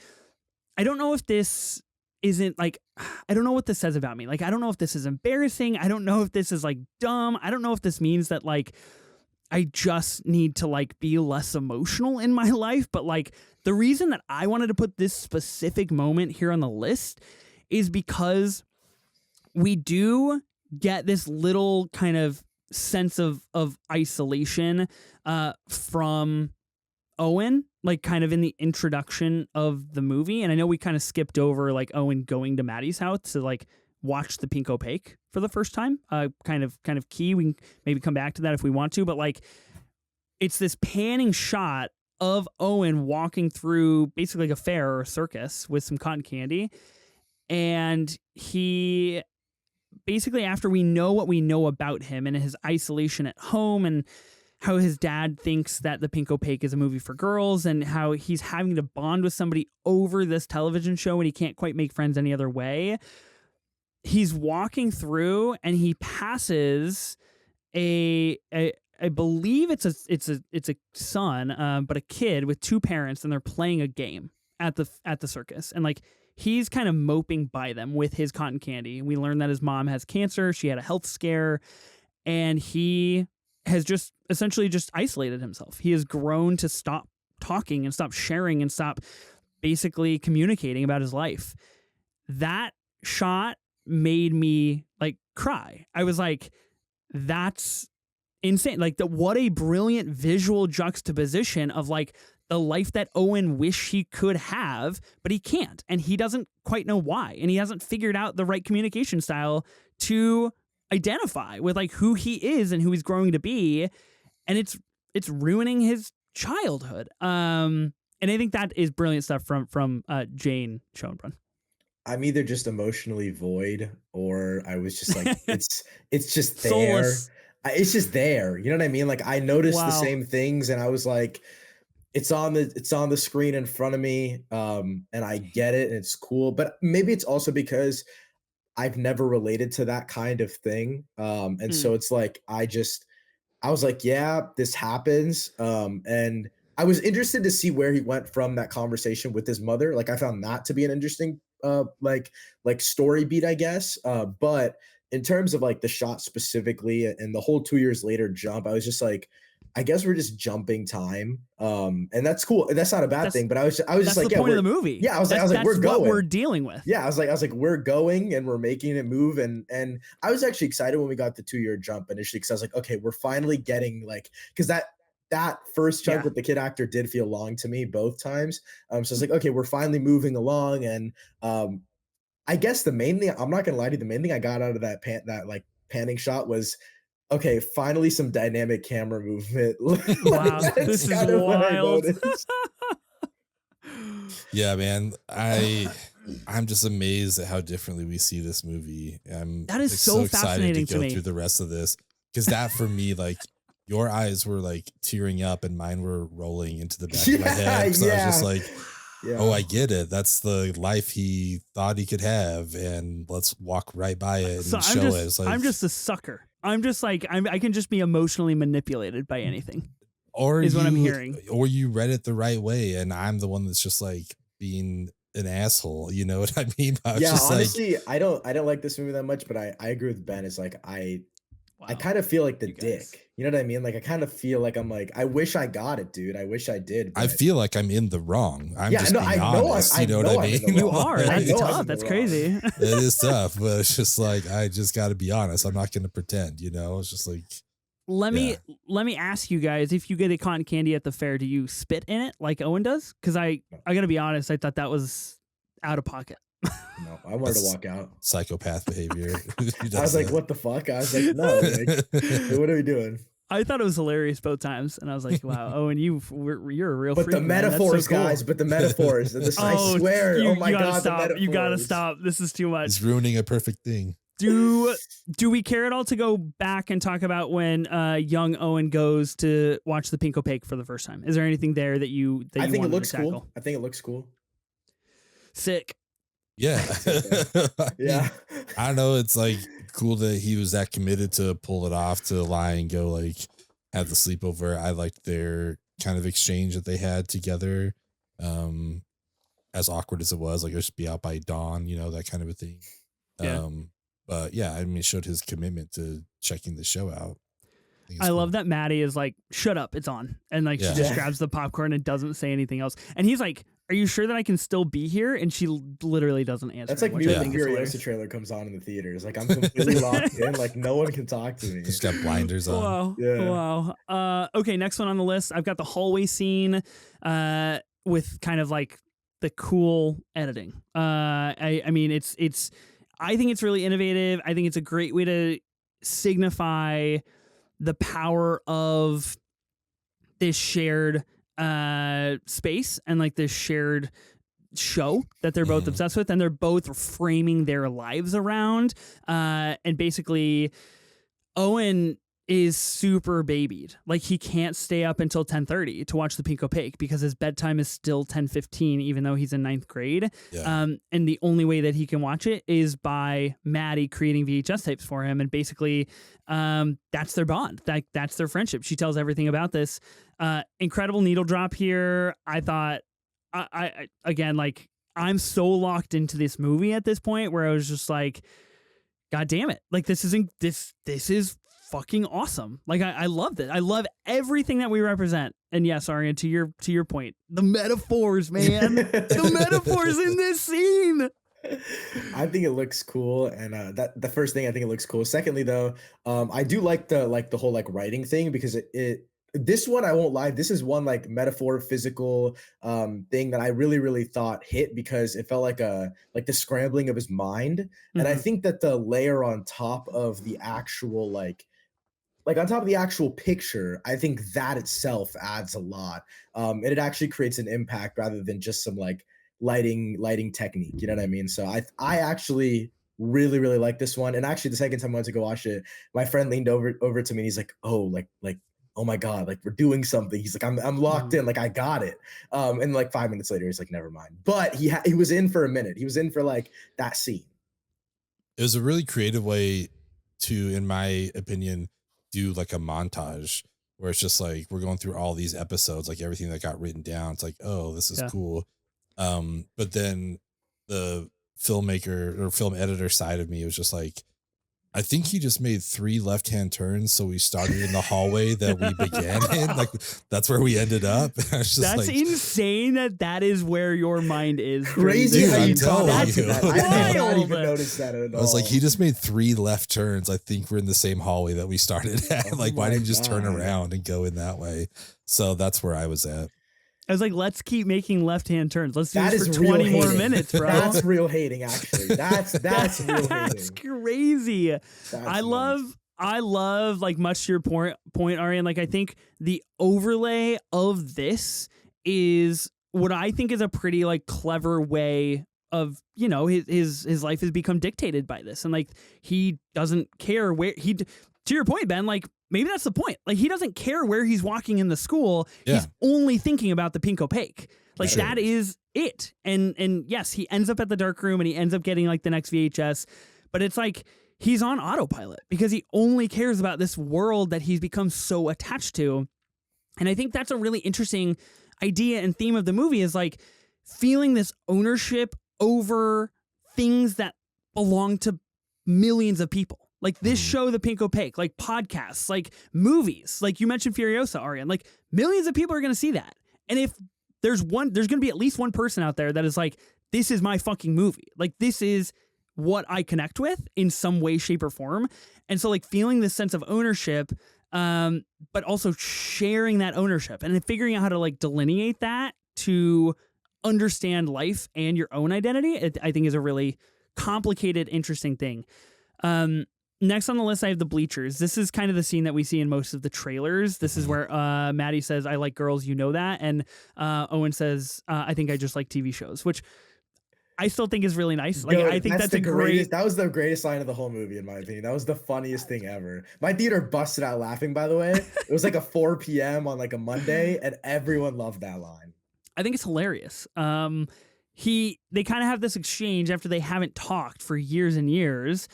I don't know if this isn't I don't know what this says about me. I don't know if this is embarrassing. I don't know if this is dumb. I don't know if this means that I just need to be less emotional in my life. But the reason that I wanted to put this specific moment here on the list is because we do get this little kind of sense of isolation from Owen, kind of in the introduction of the movie. And I know we kind of skipped over Owen going to Maddie's house to watch the Pink Opaque for the first time. Kind of key. We can maybe come back to that if we want to, but it's this panning shot of Owen walking through basically a fair or a circus with some cotton candy. And he basically, after we know what we know about him and his isolation at home and how his dad thinks that the Pink Opaque is a movie for girls and how he's having to bond with somebody over this television show and he can't quite make friends any other way. He's walking through and he passes I believe it's a son, but a kid with two parents, and they're playing a game at the circus. And he's kind of moping by them with his cotton candy. We learn that his mom has cancer. She had a health scare, and he has just essentially just isolated himself. He has grown to stop talking and stop sharing and stop basically communicating about his life. That shot made me cry. I was like, that's insane. What a brilliant visual juxtaposition of the life that Owen wish he could have, but he can't. And he doesn't quite know why. And he hasn't figured out the right communication style to identify with who he is and who he's growing to be. And it's ruining his childhood. And I think that is brilliant stuff from Jane Schoenbrunn.
I'm either just emotionally void or I was just it's just there.
Soulless.
It's just there. You know what I mean? I noticed
Wow.
the same things and I was like, it's on the screen in front of me. And I get it and it's cool. But maybe it's also because I've never related to that kind of thing. And so it's I was like, yeah, this happens. And I was interested to see where he went from that conversation with his mother. I found that to be an interesting story beat, I guess. But in terms of the shot specifically and the whole 2 years later jump, I was just I guess we're just jumping time. And that's cool. That's not a bad thing, but I was just
the
yeah,
point of the movie.
Yeah, I was like, we're going.
What we're dealing with.
Yeah, I was like, we're going and we're making it move. And I was actually excited when we got the 2 year jump initially because I was like, okay, we're finally getting because that first chunk with the kid actor did feel long to me both times. So I was like, okay, we're finally moving along. And I guess the main thing, I'm not gonna lie to you, the main thing I got out of that panning shot was, okay, finally some dynamic camera movement.
Wow, this is wild.
Yeah, man. I'm just amazed at how differently we see this movie.
That is so fascinating
to go
me.
through the rest of this because that for me, your eyes were tearing up and mine were rolling into the back of my head. So I was just oh, I get it. That's the life he thought he could have, and let's walk right by it and show it.
I'm just a sucker. I'm just I can just be emotionally manipulated by anything.
Or
is what I'm hearing.
Or you read it the right way, and I'm the one that's just being an asshole. You know what I mean?
Yeah, honestly, I don't like this movie that much, but I agree with Ben. It's I kind of feel like the
You guys.
dick. You know what I mean? Like I kind of feel like I'm like, I wish I got it, dude. I wish I did.
I
but-
feel like I'm in the wrong. I'm
Yeah,
just
no,
being
I know
honest.
I'm-
You know
I
what
know
I
I'm in
mean?
the
You
wrong.
are.
I
That's
know I'm
tough.
in the
That's
wrong.
crazy.
It is tough, but it's just like I just got to be honest. I'm not going to pretend. You know, it's just like
Let me ask you guys, if you get a cotton candy at the fair, do you spit in it like Owen does? Because I gotta be honest, I thought that was out of pocket.
No, I wanted to walk out.
psychopath behavior.
I was like, what the fuck? I was like, no, like, what are we doing?
I thought it was hilarious both times, and I was like, "Wow, Owen, you're a real."
But
freak,
the
man. That's so
metaphors,
cool.
guys. But the metaphors. I swear.
you,
Oh my
you gotta
god,
stop.
the
You gotta
metaphors.
stop. This is too much.
It's ruining a perfect thing.
Do we care at all to go back and talk about when young Owen goes to watch the Pink Opaque for the first time? Is there anything there that you
I think it
wanted
looks
to tackle?
cool. I think it looks cool.
Sick.
Yeah.
Yeah.
I don't know. It's like cool that he was that committed to pull it off, to lie and go like have the sleepover. I liked their kind of exchange that they had together. As awkward as it was, like just be out by dawn, you know, that kind of a thing.
Yeah.
But yeah, I mean, it showed his commitment to checking the show out.
I love that Maddie is like, "Shut up, it's on," and like she just
Yeah.
grabs the popcorn and doesn't say anything else. And he's like, "Are you sure that I can still be here?" And she literally doesn't answer.
That's like
him,
me
which I
when the
think is hilarious.
Furiosa trailer comes on in the theaters. Like I'm completely locked in. Like no one can talk to me.
Just got blinders on.
Wow.
Yeah.
Wow. Okay, next one on the list. I've got the hallway scene with kind of like the cool editing. I mean it's I think it's really innovative. I think it's a great way to signify the power of this shared space and like this shared show that they're both obsessed with, and they're both framing their lives around. And basically, Owen is super babied. Like he can't stay up until 10:30 to watch the Pink Opaque because his bedtime is still 10:15, even though he's in 9th grade.
Yeah.
And the only way that he can watch it is by Maddie creating VHS tapes for him. And basically, that's their bond. That's their friendship. She tells everything about this. Incredible needle drop here. I thought, I again, like I'm so locked into this movie at this point where I was just like, God damn it. Like this is fucking awesome. Like I loved it. I love everything that we represent. And yes, Aryan, to your point, the metaphors, man. The metaphors in this scene.
I think it looks cool, and that the first thing I think it looks cool. Secondly, though, I do like the whole like writing thing because it this one I won't lie, this is one like metaphor physical thing that I really thought hit because it felt like the scrambling of his mind, and I think that the layer on top of the actual like on top of the actual picture, I think that itself adds a lot. And it actually creates an impact rather than just some like lighting technique. You know what I mean? So I actually really like this one. And actually the second time I went to go watch it, my friend leaned over to me and he's like, oh, like, oh my God, like we're doing something. He's like, I'm locked in, like I got it. And like 5 minutes later, he's like, never mind. But he was in for a minute. He was in for like that scene.
It was a really creative way to, in my opinion, do like a montage where it's just like we're going through all these episodes, like everything that got written down. It's like, oh, this is cool. But then the filmmaker or film editor side of me was just like, I think he just made 3 left-hand turns. So we started in the hallway that we began in. Like that's where we ended up. That's
like, insane that is where your mind is.
Crazy how you
telling
thought
you.
that. I did not
Wild.
even notice that at all.
I was like, he just made 3 left turns. I think we're in the same hallway that we started at.
Oh
Like, why
my
didn't you just turn
God.
around and go in that way? So that's where I was at.
I was like, let's keep making left-hand turns. Let's do
That
this
is
for
real
20 more
hating.
minutes, bro.
That's real hating, actually. That's real
That's
hating.
crazy.
That's
I
nuts.
love, like much to your point, Aryan. Like I think the overlay of this is what I think is a pretty like clever way of, you know, his life has become dictated by this, and like he doesn't care where he. To your point, Ben, like maybe that's the point. Like he doesn't care where he's walking in the school.
Yeah.
He's only thinking about the Pink Opaque. Like
Sure.
that is it. And yes, he ends up at the dark room and he ends up getting like the next VHS, but it's like he's on autopilot because he only cares about this world that he's become so attached to. And I think that's a really interesting idea and theme of the movie is like feeling this ownership over things that belong to millions of people. Like this show, The Pink Opaque, like podcasts, like movies, like you mentioned Furiosa, Aryan, like millions of people are going to see that. And if there's going to be at least one person out there that is like, this is my fucking movie. Like this is what I connect with in some way, shape or form. And so like feeling this sense of ownership, but also sharing that ownership and then figuring out how to like delineate that to understand life and your own identity, I think is a really complicated, interesting thing. Next on the list, I have the bleachers. This is kind of the scene that we see in most of the trailers. This is where Maddie says, I like girls, you know that. And Owen says, I think I just like TV shows, which I still think is really nice. Like, I think that's a great.
That was the greatest line of the whole movie, in my opinion. That was the funniest thing ever. My theater busted out laughing, by the way. It was like a 4 p.m. on like a Monday, and everyone loved that line.
I think it's hilarious. They kind of have this exchange after they haven't talked for years and years.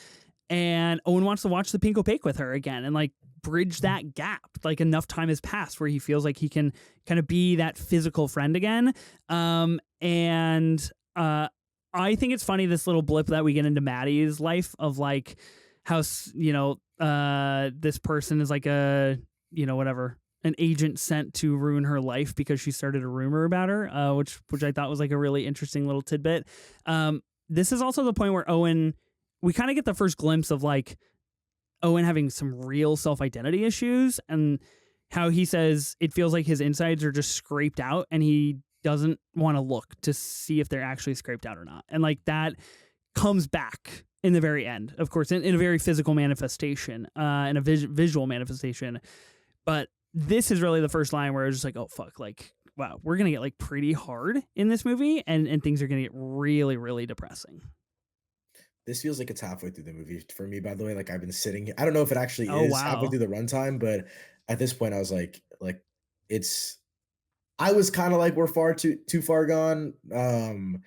And Owen wants to watch The Pink Opaque with her again and like bridge that gap. Like enough time has passed where he feels like he can kind of be that physical friend again. I think it's funny, this little blip that we get into Maddie's life of like how, this person is like an agent sent to ruin her life because she started a rumor about her, which I thought was like a really interesting little tidbit. This is also the point where we kind of get the first glimpse of like Owen having some real self-identity issues and how he says it feels like his insides are just scraped out and he doesn't want to look to see if they're actually scraped out or not. And like that comes back in the very end, of course, in a very physical manifestation, in a visual manifestation. But this is really the first line where it's just like, oh, fuck, like, wow, we're going to get like pretty hard in this movie and things are going to get really, really depressing.
This feels like it's halfway through the movie for me, by the way. Like I've been sitting here. I don't know if it actually is halfway through the runtime, but at this point I was like I was kind of like, we're too far gone. In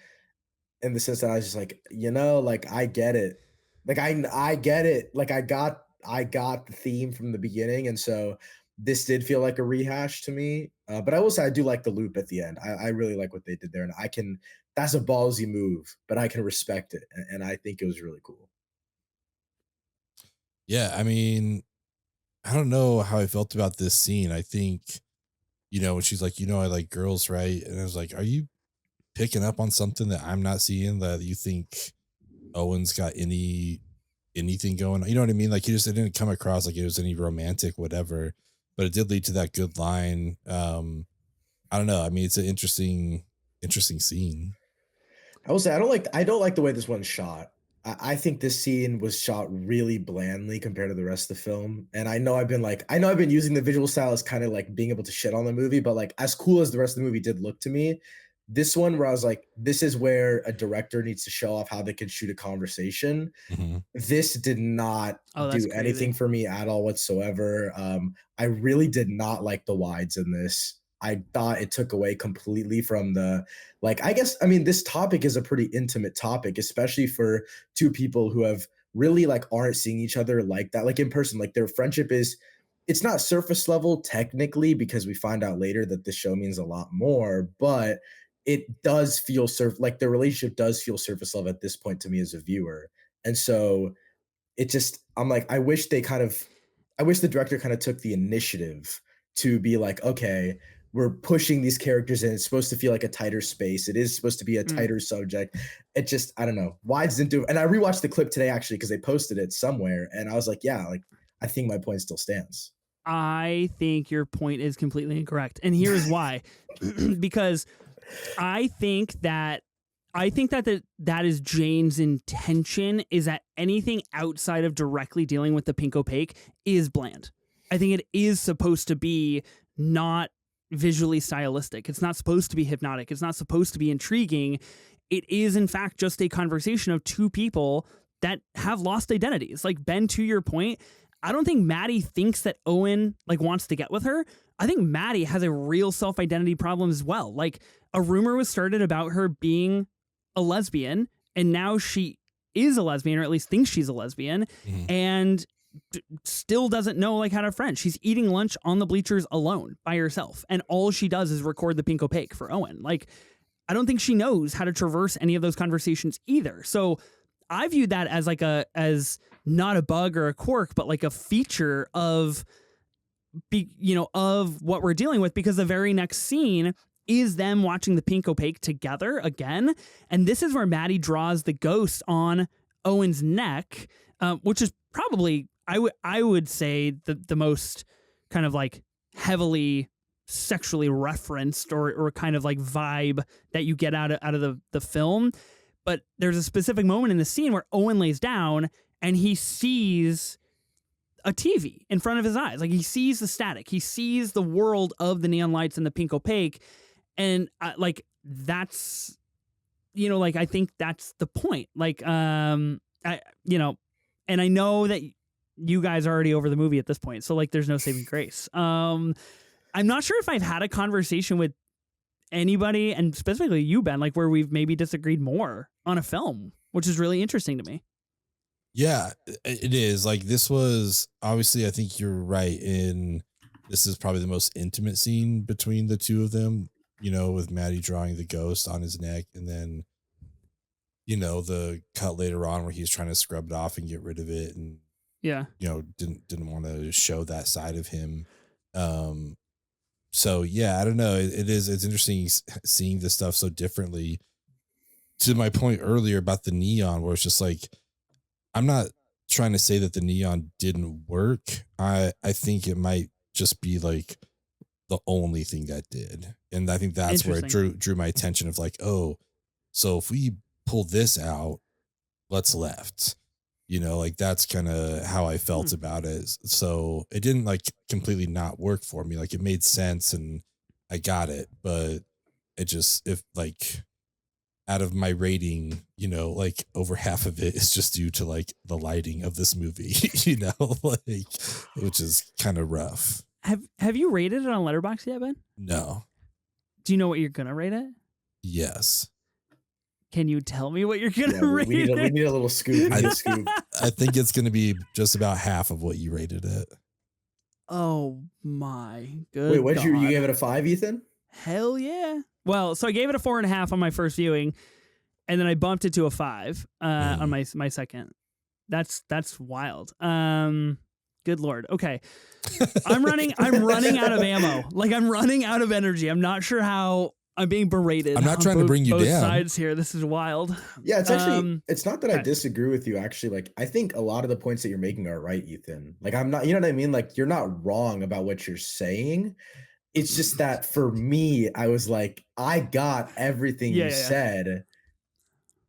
the sense that I was just like, like I get it. Like I get it. Like I got the theme from the beginning. And so this did feel like a rehash to me. But I will say I do like the loop at the end. I really like what they did there. And that's a ballsy move, but I can respect it. And I think it was really cool.
Yeah, I mean, I don't know how I felt about this scene. I think, when she's like, I like girls, right? And I was like, are you picking up on something that I'm not seeing, that you think Owen's got anything going on? You know what I mean? Like it didn't come across like it was any romantic, whatever, but it did lead to that good line. I don't know. I mean, it's an interesting scene.
I will say I don't like the way this one's shot. I think this scene was shot really blandly compared to the rest of the film. And I know I've been using the visual style as kind of like being able to shit on the movie, but like as cool as the rest of the movie did look to me, this one where I was like, this is where a director needs to show off how they can shoot a conversation. Mm-hmm. This did not do anything for me at all whatsoever. I really did not like the wides in this. I thought it took away completely from this topic is a pretty intimate topic, especially for two people who have really aren't seeing each other like that, like in person. Like their friendship it's not surface level technically, because we find out later that this show means a lot more, but it does feel the relationship does feel surface level at this point to me as a viewer. And so I'm like, I wish the director kind of took the initiative to be like, okay, we're pushing these characters in. It's supposed to feel like a tighter space. It is supposed to be a tighter subject. It just, I don't know. Wides didn't do it. And I rewatched the clip today, actually, because they posted it somewhere. And I was like, yeah, I think my point still stands.
I think your point is completely incorrect. And here's why. Because I think that is Jane's intention, is that anything outside of directly dealing with the Pink Opaque is bland. I think it is supposed to be not visually stylistic. It's not supposed to be hypnotic. It's not supposed to be intriguing. It is, in fact, just a conversation of two people that have lost identities. Like, Ben, to your point, I don't think Maddie thinks that Owen wants to get with her. I think Maddie has a real self-identity problem as well. Like, a rumor was started about her being a lesbian, and now she is a lesbian, or at least thinks she's a lesbian, and still doesn't know how to friend. She's eating lunch on the bleachers alone by herself, and all she does is record the Pink Opaque for Owen. I don't think she knows how to traverse any of those conversations either. So I viewed that as like as not a bug or a quirk, but like a feature of of what we're dealing with, because the very next scene is them watching the pink opaque together again. And this is where Maddie draws the ghost on Owen's neck, which is probably, I would say, the most kind of like heavily sexually referenced or kind of like vibe that you get out of the film. But there's a specific moment in the scene where Owen lays down and he sees a TV in front of his eyes. Like, he sees the static, he sees the world of the neon lights and the pink opaque. And like, that's, like, I think that's the point. Like, and I know that you guys are already over the movie at this point, so like, there's no saving grace. I'm not sure if I've had a conversation with anybody, and specifically you, Ben, like, where we've maybe disagreed more on a film, which is really interesting to me.
Yeah, it is. Like, this was obviously, I think you're right in, this is probably the most intimate scene between the two of them, with Maddie drawing the ghost on his neck, and then, the cut later on where he's trying to scrub it off and get rid of it. And,
yeah,
didn't want to show that side of him. So yeah, I don't know. It's interesting seeing this stuff so differently. To my point earlier about the neon, where it's just like, I'm not trying to say that the neon didn't work. I think it might just be like the only thing that did. And I think that's where it drew my attention of like, oh, so if we pull this out, what's left? Like, that's kind of how I felt about it. So it didn't like completely not work for me. Like, it made sense and I got it, but it just, if like, out of my rating, like, over half of it is just due to like the lighting of this movie, like, which is kind of rough.
Have you rated it on Letterboxd yet, Ben?
No.
Do you know what you're gonna rate it?
Yes.
Can you tell me what you're gonna rate
we need a little scoop.
I think it's gonna be just about half of what you rated it.
Oh my good.
Wait, what you gave it a 5, Ethan?
Hell yeah. Well, so I gave it a 4.5 on my first viewing, and then I bumped it to a 5 on my second. That's wild. Good Lord. Okay. I'm running out of ammo. Like, I'm running out of energy. I'm not sure how I'm being berated.
I'm not trying to bring you
both
down.
Sides here. This is wild.
Yeah, it's actually, it's not that I disagree with you. Actually, like, I think a lot of the points that you're making are right, Ethan. Like, I'm not, you know what I mean? Like, you're not wrong about what you're saying. It's just that for me, I was like, I got everything you said.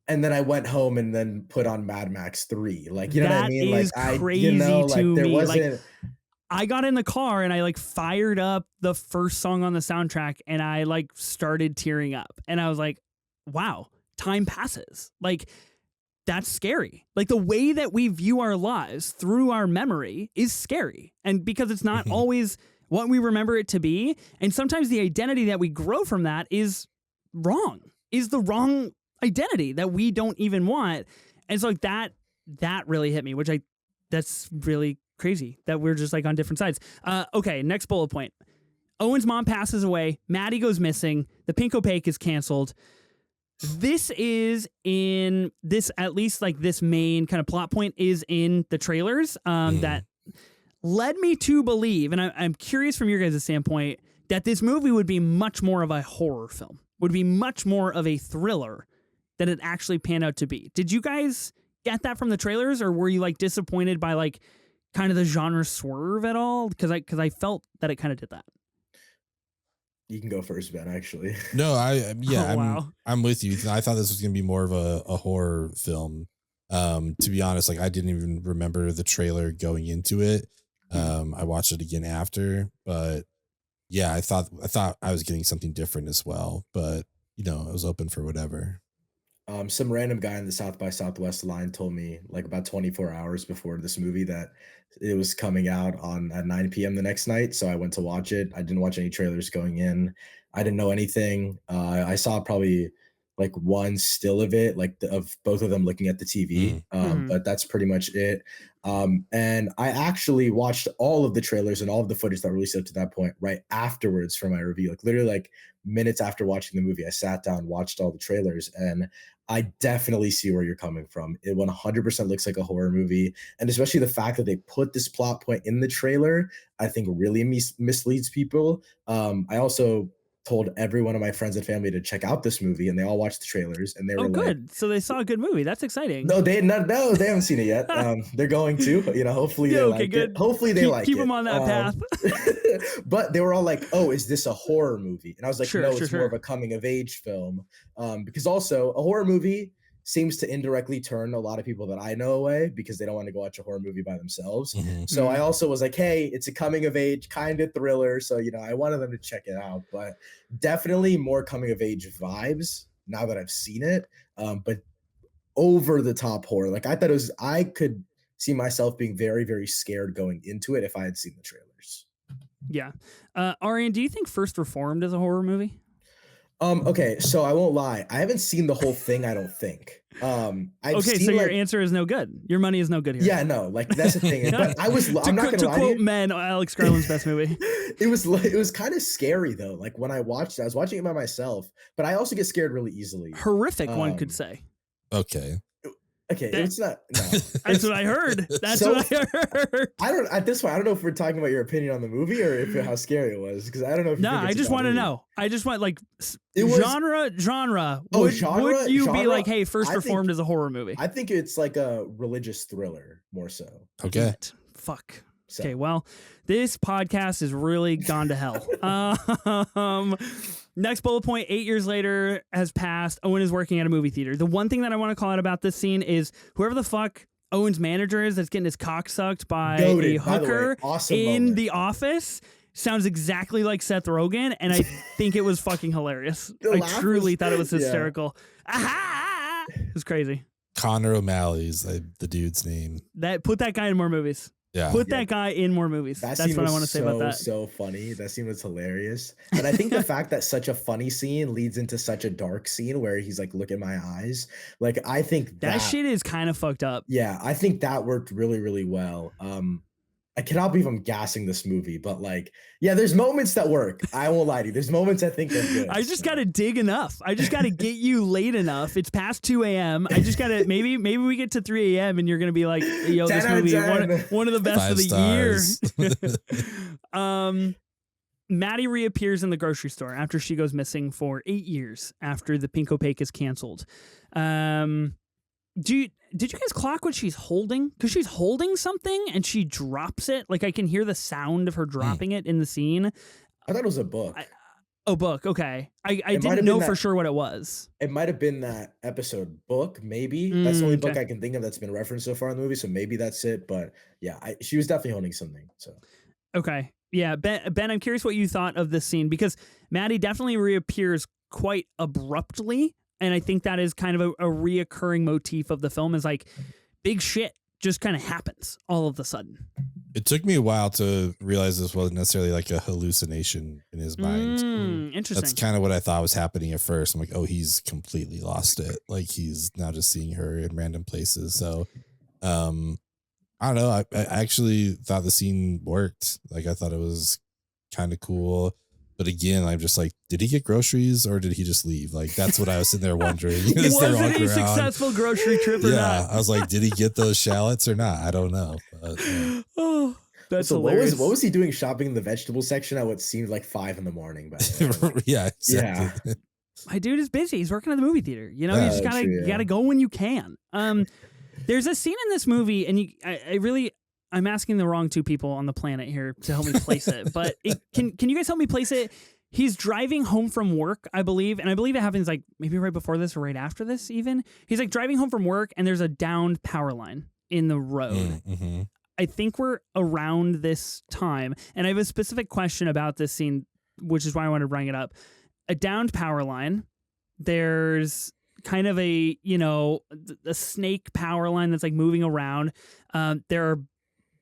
And then I went home and then put on Mad Max 3. Like, you know what I mean? Like,
crazy like, there wasn't. Like, I got in the car and I like fired up the first song on the soundtrack and I like started tearing up. And I was like, wow, time passes. Like, that's scary. Like, the way that we view our lives through our memory is scary. And because it's not always what we remember it to be. And sometimes the identity that we grow from that is wrong, is the wrong identity that we don't even want. And so like that really hit me, that's really crazy that we're just like on different sides. Okay, next bullet point. Owen's mom passes away. Maddie goes missing. The pink opaque is canceled. This is in this, at least like this main kind of plot point is in the trailers that led me to believe, and I'm curious from your guys' standpoint, that this movie would be much more of a horror film, would be much more of a thriller than it actually panned out to be. Did you guys get that from the trailers, or were you like disappointed by like kind of the genre swerve at all? Because I felt that it kind of did that.
You can go first, Ben, actually.
No,
wow.
I'm with you. I thought this was going to be more of a horror film. To be honest, like, I didn't even remember the trailer going into it. I watched it again after, but yeah, I thought I was getting something different as well, but I was open for whatever.
Some random guy in the South by Southwest line told me like about 24 hours before this movie that it was coming out at 9 p.m. the next night. So I went to watch it. I didn't watch any trailers going in. I didn't know anything. I saw probably like one still of it, like of both of them looking at the TV. But that's pretty much it. And I actually watched all of the trailers and all of the footage that released up to that point right afterwards for my review. Like, literally, like, minutes after watching the movie, I sat down, watched all the trailers, and I definitely see where you're coming from. It 100% looks like a horror movie, and especially the fact that they put this plot point in the trailer, I think really misleads people. I also told every one of my friends and family to check out this movie, and they all watched the trailers, and they
Oh,
were like,
good. So they saw a good movie. That's exciting.
no, they haven't seen it yet. They're going to, hopefully
Yeah,
they
okay,
like
good.
it. Hopefully they like
keep
it.
them on that path.
But they were all like, "Oh, is this a horror movie?" And I was like,
Sure,
"No,
sure,
it's more of a coming of age film." Because also a horror movie seems to indirectly turn a lot of people that I know away because they don't want to go watch a horror movie by themselves.
Mhm.
So I also was like, "Hey, it's a coming of age kind of thriller." So I wanted them to check it out, but definitely more coming of age vibes now that I've seen it. But over the top horror. Like I could see myself being very, very scared going into it if I had seen the trailers.
Yeah. Aryan, do you think First Reformed is a horror movie?
Okay, so I won't lie. I haven't seen the whole thing, I don't think. I've
Okay,
seen
so your answer is no good. Your money is no good here.
yeah, no, like that's the thing. But I'm not gonna
to
lie to
quote
you.
Men, Alex Garland's best movie.
It was kind of scary though. Like when I watched it, I was watching it by myself, but I also get scared really easily.
Horrific, one could say.
Okay.
Okay, it's not. No,
That's what I heard. That's what I heard.
I don't. At this point, I don't know if we're talking about your opinion on the movie or if how scary it was, because I don't know. If you
No,
think
I
it's a
just
bad
want to
movie.
know. I just want like
It was-
genre.
Oh,
Would you be
genre?
like, hey, First
I think-
Reformed is a horror movie?
I think it's like a religious thriller more so.
Okay.
Fuck.
So.
Okay, well, this podcast has really gone to hell. Next bullet point, 8 years later has passed. Owen is working at a movie theater. The one thing that I want to call out about this scene is whoever the fuck Owen's manager is that's getting his cock sucked by
Goated,
a hooker
awesome
in
moment.
The Office sounds exactly like Seth Rogen, and I think it was fucking hilarious. I truly thought it was hysterical. Aha! It was crazy.
Connor O'Malley's the dude's name.
Put that guy in more movies.
Yeah.
Put that guy in more movies. That's what I want to say about that.
So funny. That scene was hilarious. And I think the fact that such a funny scene leads into such a dark scene where he's like, look at my eyes. Like, I think
that shit is kind of fucked up.
Yeah, I think that worked really, really well. I cannot believe I'm gassing this movie, but like, yeah, there's moments that work. I won't lie to you. There's moments I think are good.
I just got to dig enough. I just got to get you late enough. It's past 2 a.m. I just got to, maybe we get to 3 a.m. and you're going to be like, yo, this movie, one of the best
5
of the
stars.
year. Maddie reappears in the grocery store after she goes missing for 8 years after the Pink Opaque is canceled. Did you guys clock what she's holding? Because she's holding something and she drops it. Like I can hear the sound of her dropping it in the scene.
I thought it was a book.
Book. Okay. I didn't know for sure what it was.
It might have been that episode book, maybe. That's the only book I can think of that's been referenced so far in the movie. So maybe that's it. But yeah, she was definitely holding something. So okay.
Yeah. Ben, I'm curious what you thought of this scene because Maddie definitely reappears quite abruptly. And I think that is kind of a reoccurring motif of the film is like big shit just kind of happens all of a sudden.
It took me a while to realize this wasn't necessarily like a hallucination in his mind.
Interesting.
That's kind of what I thought was happening at first. I'm like, oh, he's completely lost it. Like he's now just seeing her in random places. So, I don't know. I actually thought the scene worked. Like I thought it was kind of cool. But again, I'm just like, did he get groceries or did he just leave? Like, that's what I was sitting there wondering.
Was it a successful grocery trip or not?
Yeah, I was like, did he get those shallots or not? I don't know. But,
oh, that's
so
hilarious.
what was he doing shopping in the vegetable section at what seemed like 5 a.m?
Yeah, exactly.
Yeah.
My dude is busy. He's working at the movie theater. You know, you just gotta go when you can. There's a scene in this movie, and I'm asking the wrong two people on the planet here to help me place it. But can you guys help me place it? He's driving home from work, I believe. And I believe it happens like maybe right before this or right after this even. He's like driving home from work and there's a downed power line in the road.
Mm-hmm.
I think we're around this time. And I have a specific question about this scene, which is why I want to bring it up. A downed power line. There's kind of a snake power line that's like moving around. There are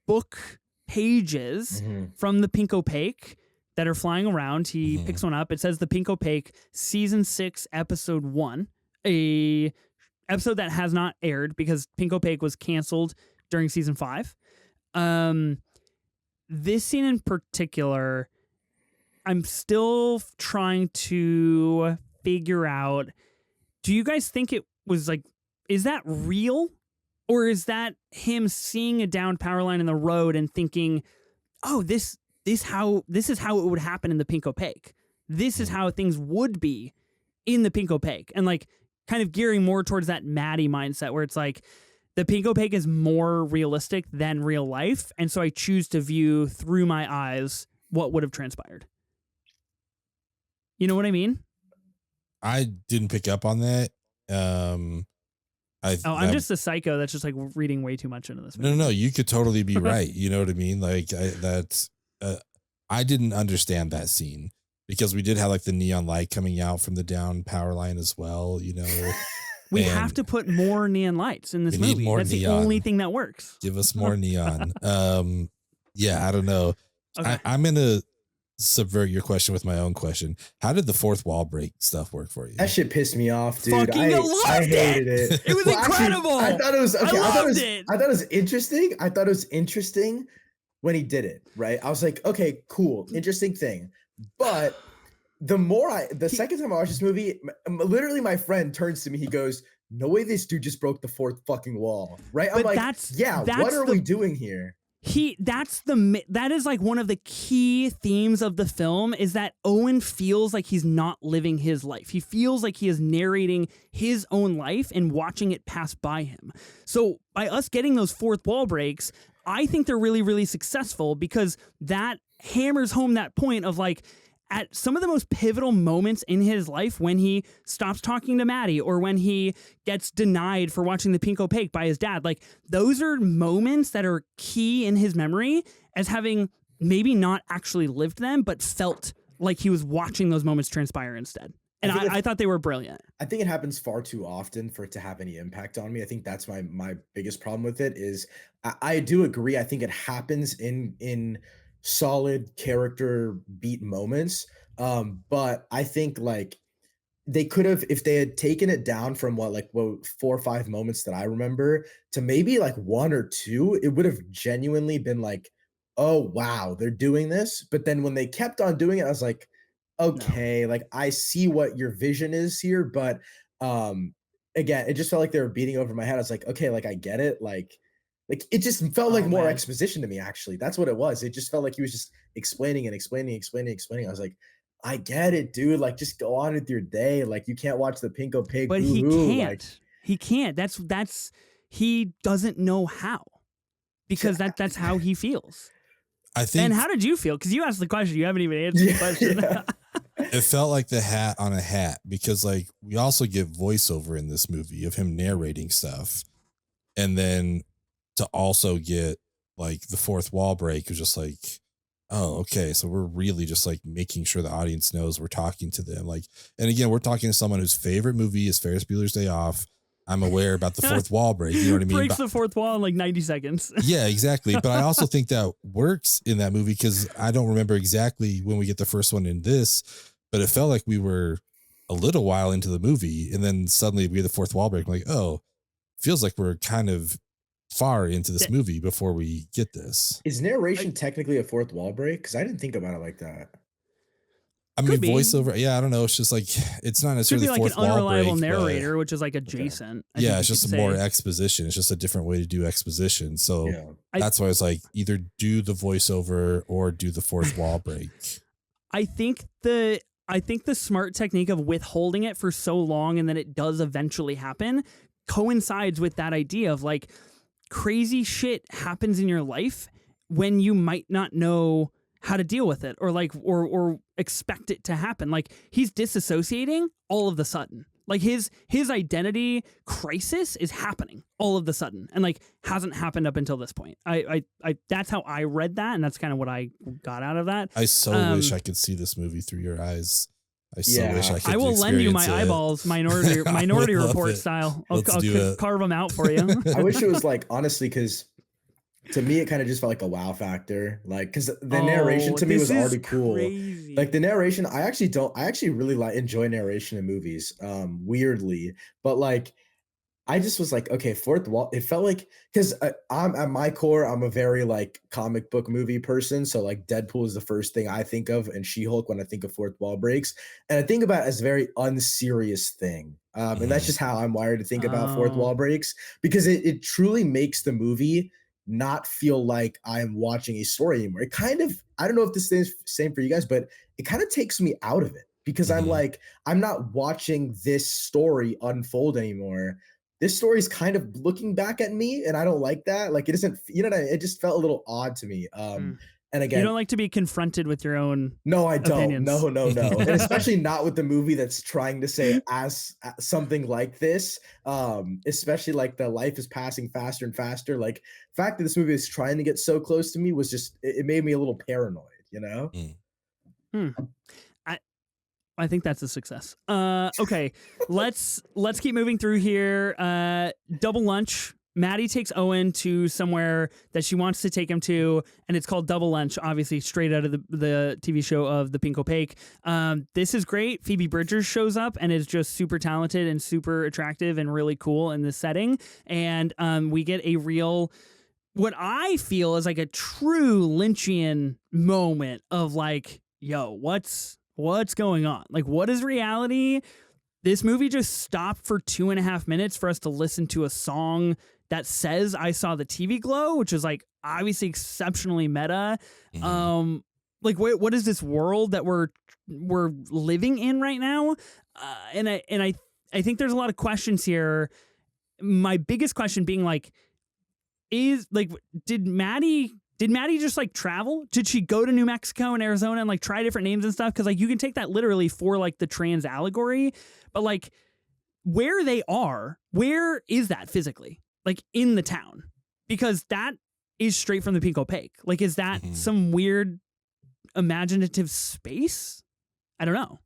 book pages from the Pink Opaque that are flying around. He picks one up. It says the Pink Opaque season 6 episode 1, a episode that has not aired because Pink Opaque was canceled during season 5. This scene in particular, I'm still trying to figure out, do you guys think was like, is that real? Or is that him seeing a downed power line in the road and thinking, oh, this is how it would happen in the pink opaque. This is how things would be in the pink opaque. And like kind of gearing more towards that Maddie mindset where it's like the pink opaque is more realistic than real life. And so I choose to view through my eyes what would have transpired. You know what I mean?
I didn't pick up on that.
I'm just a psycho that's just like reading way too much into this movie.
No, you could totally be right. You know what I mean? Like I didn't understand that scene because we did have like the neon light coming out from the down power line as well. You know,
we have to put more neon lights in this movie. That's neon. The only thing that works.
Give us more neon. Yeah, I don't know.
Okay.
I'm gonna subvert your question with my own question. How did the fourth wall break stuff work for you?
That shit pissed me off, dude.
Fucking
I hated it.
It was incredible.
Actually, I thought it was okay.
I loved it.
I thought it was interesting. I thought it was interesting when he did it, right? I was like, okay, cool, interesting thing. But the second time I watched this movie, literally my friend turns to me, he goes, no way this dude just broke the fourth fucking wall, right? I'm like, what are we doing here?
That is like one of the key themes of the film is that Owen feels like he's not living his life. He feels like he is narrating his own life and watching it pass by him. So by us getting those fourth wall breaks, I think they're really, really successful because that hammers home that point of like, at some of the most pivotal moments in his life, when he stops talking to Maddie or when he gets denied for watching the pink opaque by his dad, like those are moments that are key in his memory as having maybe not actually lived them, but felt like he was watching those moments transpire instead. And I thought they were brilliant.
I think it happens far too often for it to have any impact on me. I think that's my biggest problem with it is I do agree. I think it happens in solid character beat moments. But I think like they could have, if they had taken it down from 4 or 5 moments that I remember to maybe like 1 or 2, it would have genuinely been like, oh wow, they're doing this. But then when they kept on doing it, I was like, okay, like I see what your vision is here, but again, it just felt like they were beating over my head. I was like, okay, like I get it, like it just felt like more exposition to me, actually. That's what it was. It just felt like he was just explaining and explaining. I was like, I get it, dude. Like, just go on with your day. Like, you can't watch the pink opaque.
But he can't. He can't. He doesn't know how. Because that's how he feels.
I think.
And how did you feel? Because you asked the question. You haven't even answered the question.
Yeah.
It felt like the hat on a hat because, like, we also get voiceover in this movie of him narrating stuff. And then to also get, like, the fourth wall break is just like, oh, okay. So we're really just, like, making sure the audience knows we're talking to them. Like, and again, we're talking to someone whose favorite movie is Ferris Bueller's Day Off. I'm aware about the fourth wall break. You know what I mean?
Breaks the fourth wall in like 90 seconds.
Yeah, exactly. But I also think that works in that movie because I don't remember exactly when we get the first one in this, but it felt like we were a little while into the movie and then suddenly we get the fourth wall break. I'm like, oh, feels like we're kind of far into this movie before we get this.
Is narration technically a fourth wall break? Because I didn't think about it like that.
I mean, voiceover. Yeah, I don't know. It's just like it's not necessarily
could be
fourth
like an unreliable
wall break,
narrator, which is like adjacent.
Okay. Yeah, it's just more exposition. It's just a different way to do exposition. So that's why I was like, either do the voiceover or do the fourth wall break.
I think the smart technique of withholding it for so long and then it does eventually happen coincides with that idea of like crazy shit happens in your life when you might not know how to deal with it or like or expect it to happen. Like he's disassociating all of the sudden. Like his identity crisis is happening all of the sudden and like hasn't happened up until this point. I that's how I read that and that's kind of what I got out of that.
I so wish I could see this movie through your eyes. I so wish I could.
I will lend you my eyeballs, minority report style. I'll carve them out for you.
I wish it was like, honestly, because to me, it kind of just felt like a wow factor. Like, because the narration to me was already cool.
Crazy.
Like the narration, I actually really enjoy narration in movies, weirdly. But like, I just was like, okay, fourth wall. It felt like because I'm at my core, I'm a very like comic book movie person. So like Deadpool is the first thing I think of, and She-Hulk when I think of fourth wall breaks, and I think about it as a very unserious thing. And that's
Mhm.
just how I'm wired to think about fourth
Oh.
wall breaks because it truly makes the movie not feel like I'm watching a story anymore. It kind of, I don't know if this is same for you guys, but it kind of takes me out of it because I'm
Mhm.
like, I'm not watching this story unfold anymore. This story is kind of looking back at me, and I don't like that. Like it isn't, you know what I mean? It just felt a little odd to me.
Mm.
And
You
again,
don't like to be confronted with your own
no, I don't.
opinions.
No, no, no. And especially not with the movie that's trying to say as something like this. Especially like the life is passing faster and faster. Like fact that this movie is trying to get so close to me was just it made me a little paranoid, you know?
Mm.
Hmm. I I think that's a success. Okay, let's keep moving through here. Double lunch. Maddie takes Owen to somewhere that she wants to take him to, and it's called Double Lunch, obviously straight out of the TV show of The Pink Opaque. This is great. Phoebe Bridgers shows up and is just super talented and super attractive and really cool in this setting. And we get a real, what I feel is like a true Lynchian moment of like, yo, what's going on? Like, what is reality? This movie just stopped for 2.5 minutes for us to listen to a song that says I saw the TV glow, which is like obviously exceptionally meta.
Mhm.
Like what is this world that we're living in right now? And I think there's a lot of questions here. My biggest question being like, is like, did Maddie just like travel? Did she go to New Mexico and Arizona and like try different names and stuff? Because like you can take that literally for like the trans allegory, but like where they are, where is that physically? Like in the town? Because that is straight from the Pink Opaque. Like, is that
Mhm.
some weird imaginative space? I don't know.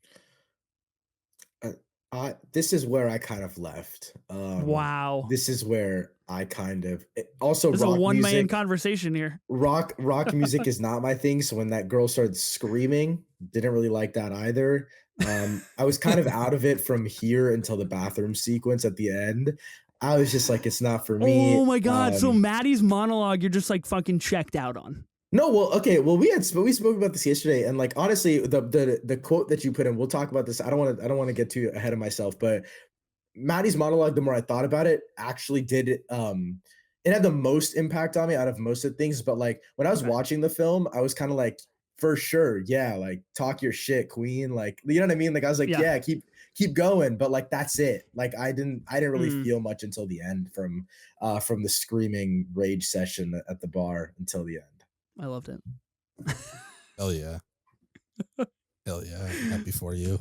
This is where I kind of left.
Wow.
This is where I kind of also
There's a
rock
one-man
music.
conversation here.
Rock music is not my thing. So when that girl started screaming, didn't really like that either. I was kind of out of it from here until the bathroom sequence at the end. I was just like, it's not for me.
Oh my God. So Maddie's monologue, you're just like fucking checked out on.
No, well, okay, well, we spoke about this yesterday, and like honestly, the quote that you put in, we'll talk about this. I don't want to get too ahead of myself, but Maddie's monologue, the more I thought about it, actually did it had the most impact on me out of most of the things. But like when I was
Okay.
watching the film, I was kind of like, for sure, yeah, like talk your shit, queen. Like, you know what I mean? Like I was like,
Yeah.
yeah, keep going. But like that's it. Like I didn't really
Mm,
feel much until the end from the screaming rage session at the bar until the end.
I loved it.
Hell yeah. Hell yeah. Happy for you.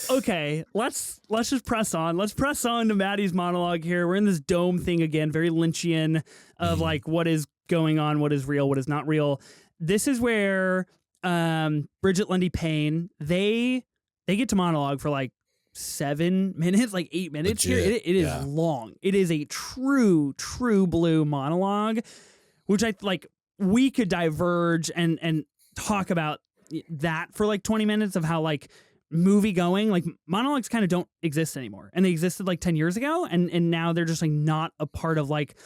Okay, let's just press on. Let's press on to Maddie's monologue here. We're in this dome thing again, very Lynchian of
Mhm.
like what is going on, what is real, what is not real. This is where Bridget Lundy Payne, they get to monologue for like 7 minutes, like 8 minutes here.
Legit.
It is
Yeah.
long. It is a true blue monologue, which I like we could diverge and talk about that for like 20 minutes of how like movie going, like monologues kind of don't exist anymore, and they existed like 10 years ago, and now they're just like not a part of like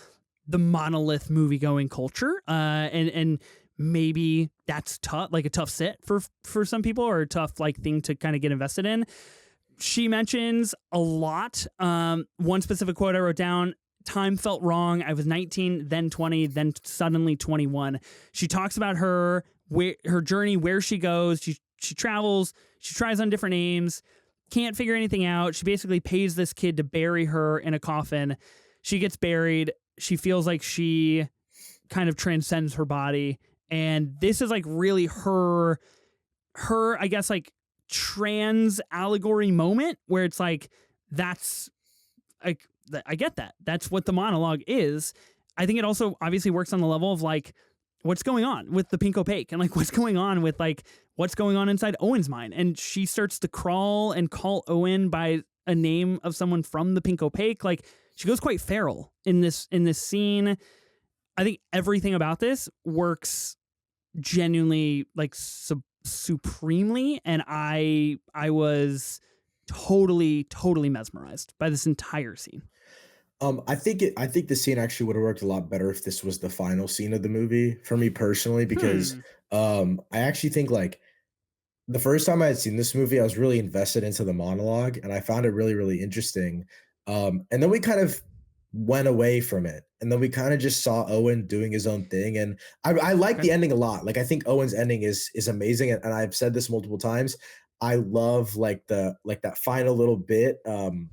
the monolith movie going culture, and maybe that's tough, like a tough sit for some people, or a tough like thing to kind of get invested in. She mentions a lot. One specific quote I wrote down: time felt wrong. I was 19, then 20, then suddenly 21. She talks about her journey, where she goes. She travels. She tries on different names. Can't figure anything out. She basically pays this kid to bury her in a coffin. She gets buried. She feels like she kind of transcends her body. And this is like really her, I guess, like trans allegory moment where it's like, that's like, I get that. That's what the monologue is. I think it also obviously works on the level of like, what's going on with the Pink Opaque, and like what's going on with like what's going on inside Owen's mind. And she starts to crawl and call Owen by a name of someone from the Pink Opaque. Like she goes quite feral in this scene. I think everything about this works genuinely like supremely, and I was totally mesmerized by this entire scene.
I think the scene actually would have worked a lot better if this was the final scene of the movie for me personally, because I actually think like the first time I had seen this movie, I was really invested into the monologue and I found it really, really interesting. And then we kind of went away from it. And then we kind of just saw Owen doing his own thing. And I like
Okay.
the ending a lot. Like I think Owen's ending is amazing. And I've said this multiple times. I love like that final little bit. And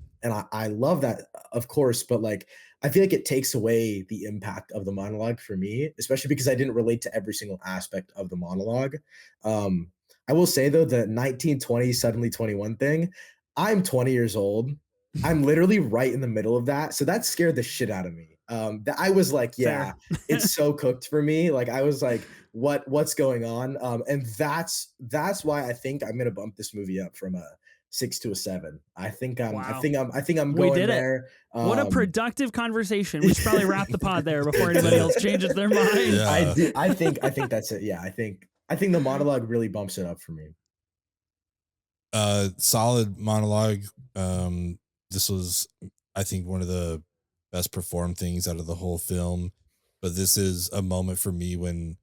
I love that, of course, but like I feel like it takes away the impact of the monologue for me, especially because I didn't relate to every single aspect of the monologue. Um, I will say though, the 1920 suddenly 21 thing, I'm 20 years old. I'm literally right in the middle of that. So that scared the shit out of me. That I was like, yeah,
Fair.
it's so cooked for me. Like I was like, what's going on? And that's why I think I'm gonna bump this movie up from a 6 to a 7.
Wow.
I think I'm
We
going
did it.
there.
What a productive conversation. We should probably wrap the pod there before anybody else changes their mind.
Yeah.
I think that's it. Yeah, I think the monologue really bumps it up for me.
Solid monologue. This was, I think, one of the best performed things out of the whole film. But this is a moment for me when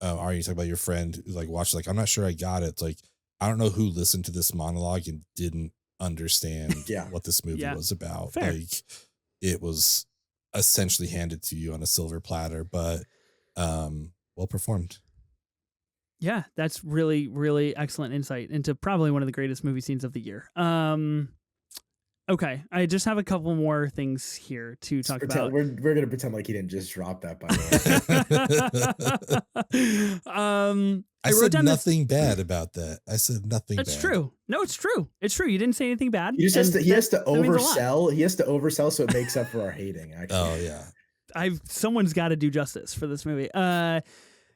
Ari, you talk about your friend who like watched, like, I'm not sure I got it. It's like, I don't know who listened to this monologue and didn't understand
Yeah.
what this movie
Yeah.
was about.
Fair.
Like, it was essentially handed to you on a silver platter, but well performed.
Yeah, that's really excellent insight into probably one of the greatest movie scenes of the year. Okay, I just have a couple more things here to talk about.
We're gonna pretend like he didn't just drop that, by the way.
I said nothing bad about that. I said nothing
That's
bad.
true. No, it's true. It's true. You didn't say anything bad.
He just has to
that means a lot.
oversell. He has to oversell so it makes up for our hating, actually.
Oh yeah.
Someone's got to do justice for this movie.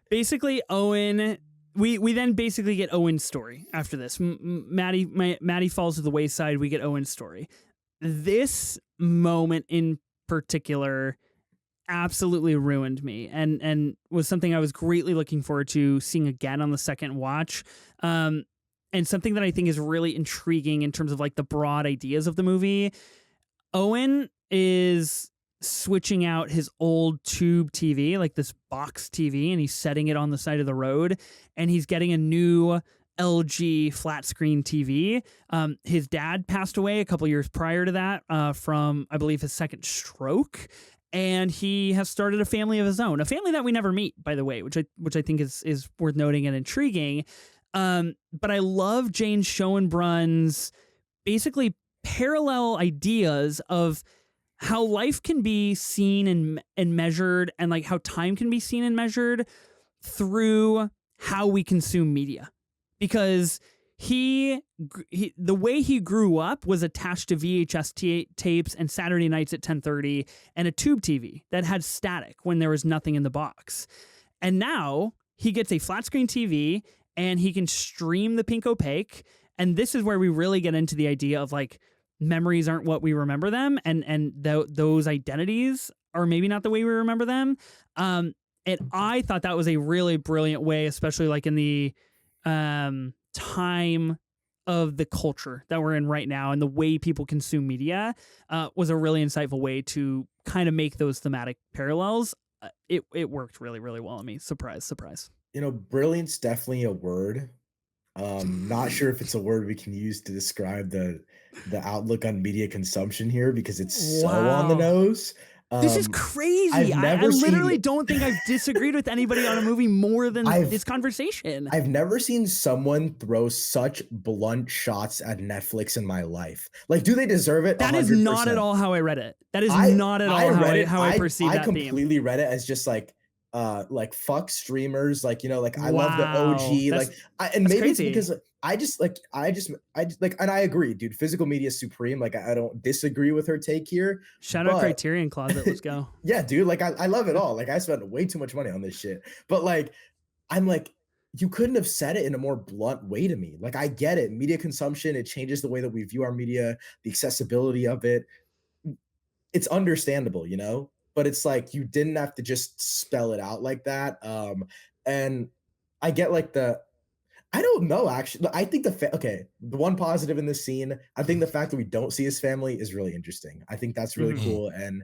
Basically Owen, we then basically get Owen's story after this. Maddie falls to the wayside. We get Owen's story. This moment in particular absolutely ruined me and was something I was greatly looking forward to seeing again on the second watch. And something that I think is really intriguing in terms of like the broad ideas of the movie. Owen is switching out his old tube TV, like this box TV, and he's setting it on the side of the road, and he's getting a new LG flat screen TV. His dad passed away a couple years prior to that from, I believe, his second stroke, and he has started a family of his own, a family that we never meet, by the way, which I think is worth noting and intriguing. But I love Jane Schoenbrun's basically parallel ideas of how life can be seen and measured, and like how time can be seen and measured through how we consume media. Because he the way he grew up was attached to VHS tapes and Saturday nights at 10:30 and a tube TV that had static when there was nothing in the box. And now he gets a flat screen TV and he can stream the pink opaque. And this is where we really get into the idea of like memories aren't what we remember them, and those identities are maybe not the way we remember them. And I thought that was a really brilliant way, especially like in the time of the culture that we're in right now and the way people consume media, was a really insightful way to kind of make those thematic parallels. It worked really well on me. Surprise.
You know, brilliance definitely a word. Not sure if it's a word we can use to describe the outlook on media consumption here because it's so on the
Wow.
nose.
This is crazy. I literally don't think I've disagreed with anybody on a movie more than this conversation.
I've never seen someone throw such blunt shots at Netflix in my life. Like, do they deserve it?
That
100%.
is not at all how I read it. That is not at all how I perceive that theme.
I completely read it as just like fuck streamers, like, you know, like I love the OG, like and maybe crazy. It's because I just like and I agree, dude, physical media is supreme. Like I don't disagree with her take here.
Shout out Criterion Closet, let's go.
Yeah, dude, like I love it all. Like I spent way too much money on this shit. But like I'm like, you couldn't have said it in a more blunt way to me. Like I get it. Media consumption, it changes the way that we view our media, the accessibility of it. It's understandable, you know? But it's like you didn't have to just spell it out like that. And I get like I don't know, actually. I think the one positive in this scene, I think the fact that we don't see his family is really interesting. I think that's really
Mhm.
cool, and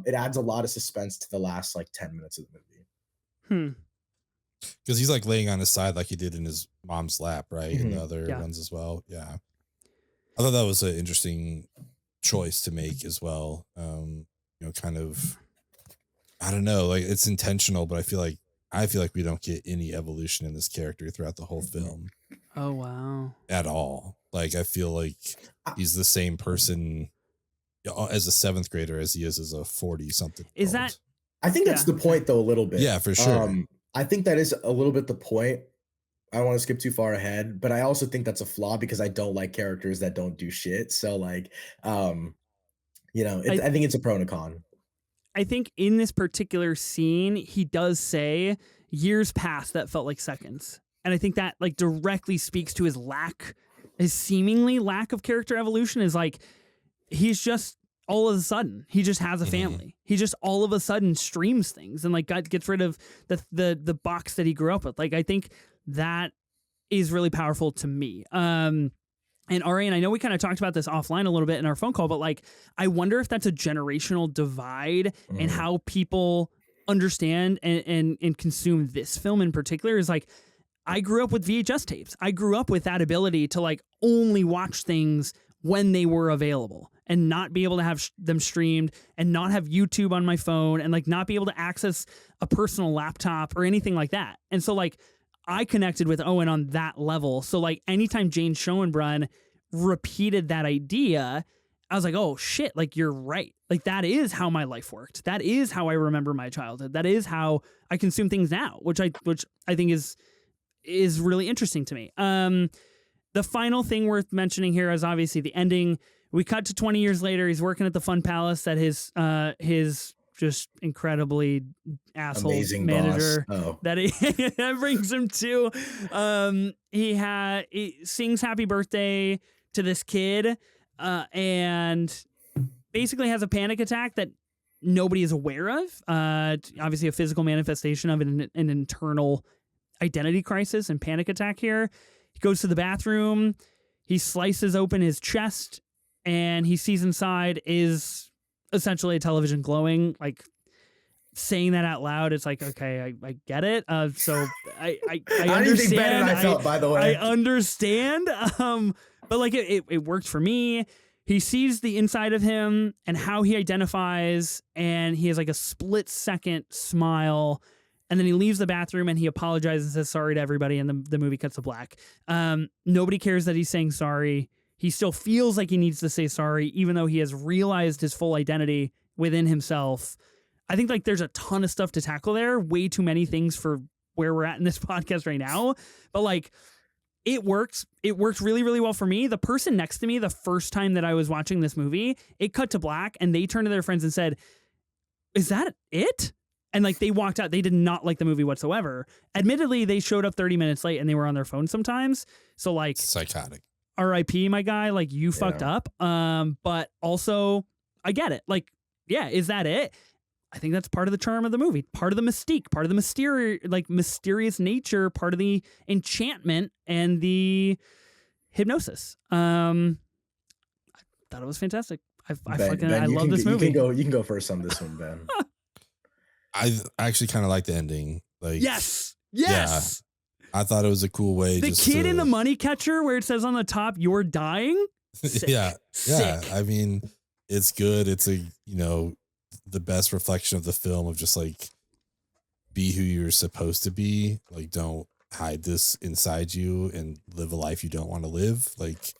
it adds a lot of suspense to the last like 10 minutes of the movie.
Because he's like laying on his side like he did in his mom's lap, right? In the
Mhm.
other
Yeah.
ones as well. Yeah. I thought that was an interesting choice to make as well. Kind of, I don't know, like it's intentional, but I feel like we don't get any evolution in this character throughout the whole film
Oh wow.
at all. Like I feel like
I
he's the same person as a 7th grader as he is as a 40 something.
Is that
I think that's
Yeah.
the point, though, a little bit.
Yeah, for sure.
I think that is a little bit the point. I don't want to skip too far ahead, but I also think that's a flaw because I don't like characters that don't do shit. So, like,
I
I think it's a pro and a con.
I think in this particular scene, he does say years past that felt like seconds. And I think that like directly speaks to his seemingly lack of character evolution is like, he's just all of a sudden, he just has a family. He just all of a sudden streams things and like gets rid of the box that he grew up with. Like, I think that is really powerful to me. And Aryan, I know we kind of talked about this offline a little bit in our phone call, but like, I wonder if that's a generational divide in how people understand and consume this film in particular. Is like, I grew up with VHS tapes. I grew up with that ability to like only watch things when they were available and not be able to have them streamed and not have YouTube on my phone and like not be able to access a personal laptop or anything like that. And so like, I connected with Owen on that level. So like anytime Jane Schoenbrunn repeated that idea, I was like, oh shit, like you're right. Like that is how my life worked. That is how I remember my childhood. That is how I consume things now, which I think is really interesting to me. The final thing worth mentioning here is obviously the ending. We cut to 20 years later. He's working at the Fun Palace that his just incredibly asshole
Amazing
manager
boss.
that that brings him to. He sings happy birthday to this kid and basically has a panic attack that nobody is aware of. Obviously a physical manifestation of an internal identity crisis and panic attack here. He goes to the bathroom. He slices open his chest and he sees inside is essentially a television glowing. Like saying that out loud, it's like, okay, I get it. So I understand.
How do you think Ben and I felt, by the way?
I understand. But like it worked for me. He sees the inside of him and how he identifies, and he has like a split second smile. And then he leaves the bathroom and he apologizes and says sorry to everybody. And the movie cuts to black. Nobody cares that he's saying sorry. He still feels like he needs to say sorry, even though he has realized his full identity within himself. I think like there's a ton of stuff to tackle there. Way too many things for where we're at in this podcast right now. But like it works. It worked really, really well for me. The person next to me, the first time that I was watching this movie, it cut to black and they turned to their friends and said, "Is that it?" And like they walked out. They did not like the movie whatsoever. Admittedly, they showed up 30 minutes late and they were on their phone sometimes. So like
Psychotic.
RIP, my guy, like you fucked up. But also I get it. Like, yeah, is that it? I think that's part of the charm of the movie, part of the mystique, part of the mysterious nature, part of the enchantment and the hypnosis. I thought it was fantastic. I love this movie.
You can go first on this one, Ben.
I actually kind of like the ending. Like,
yes.
Yeah, I thought it was a cool way.
The kid in the money catcher where it says on the top, "You're dying." Sick.
Yeah.
Sick.
I mean, it's good. It's the best reflection of the film of just like be who you're supposed to be. Like, don't hide this inside you and live a life you don't want to live. Like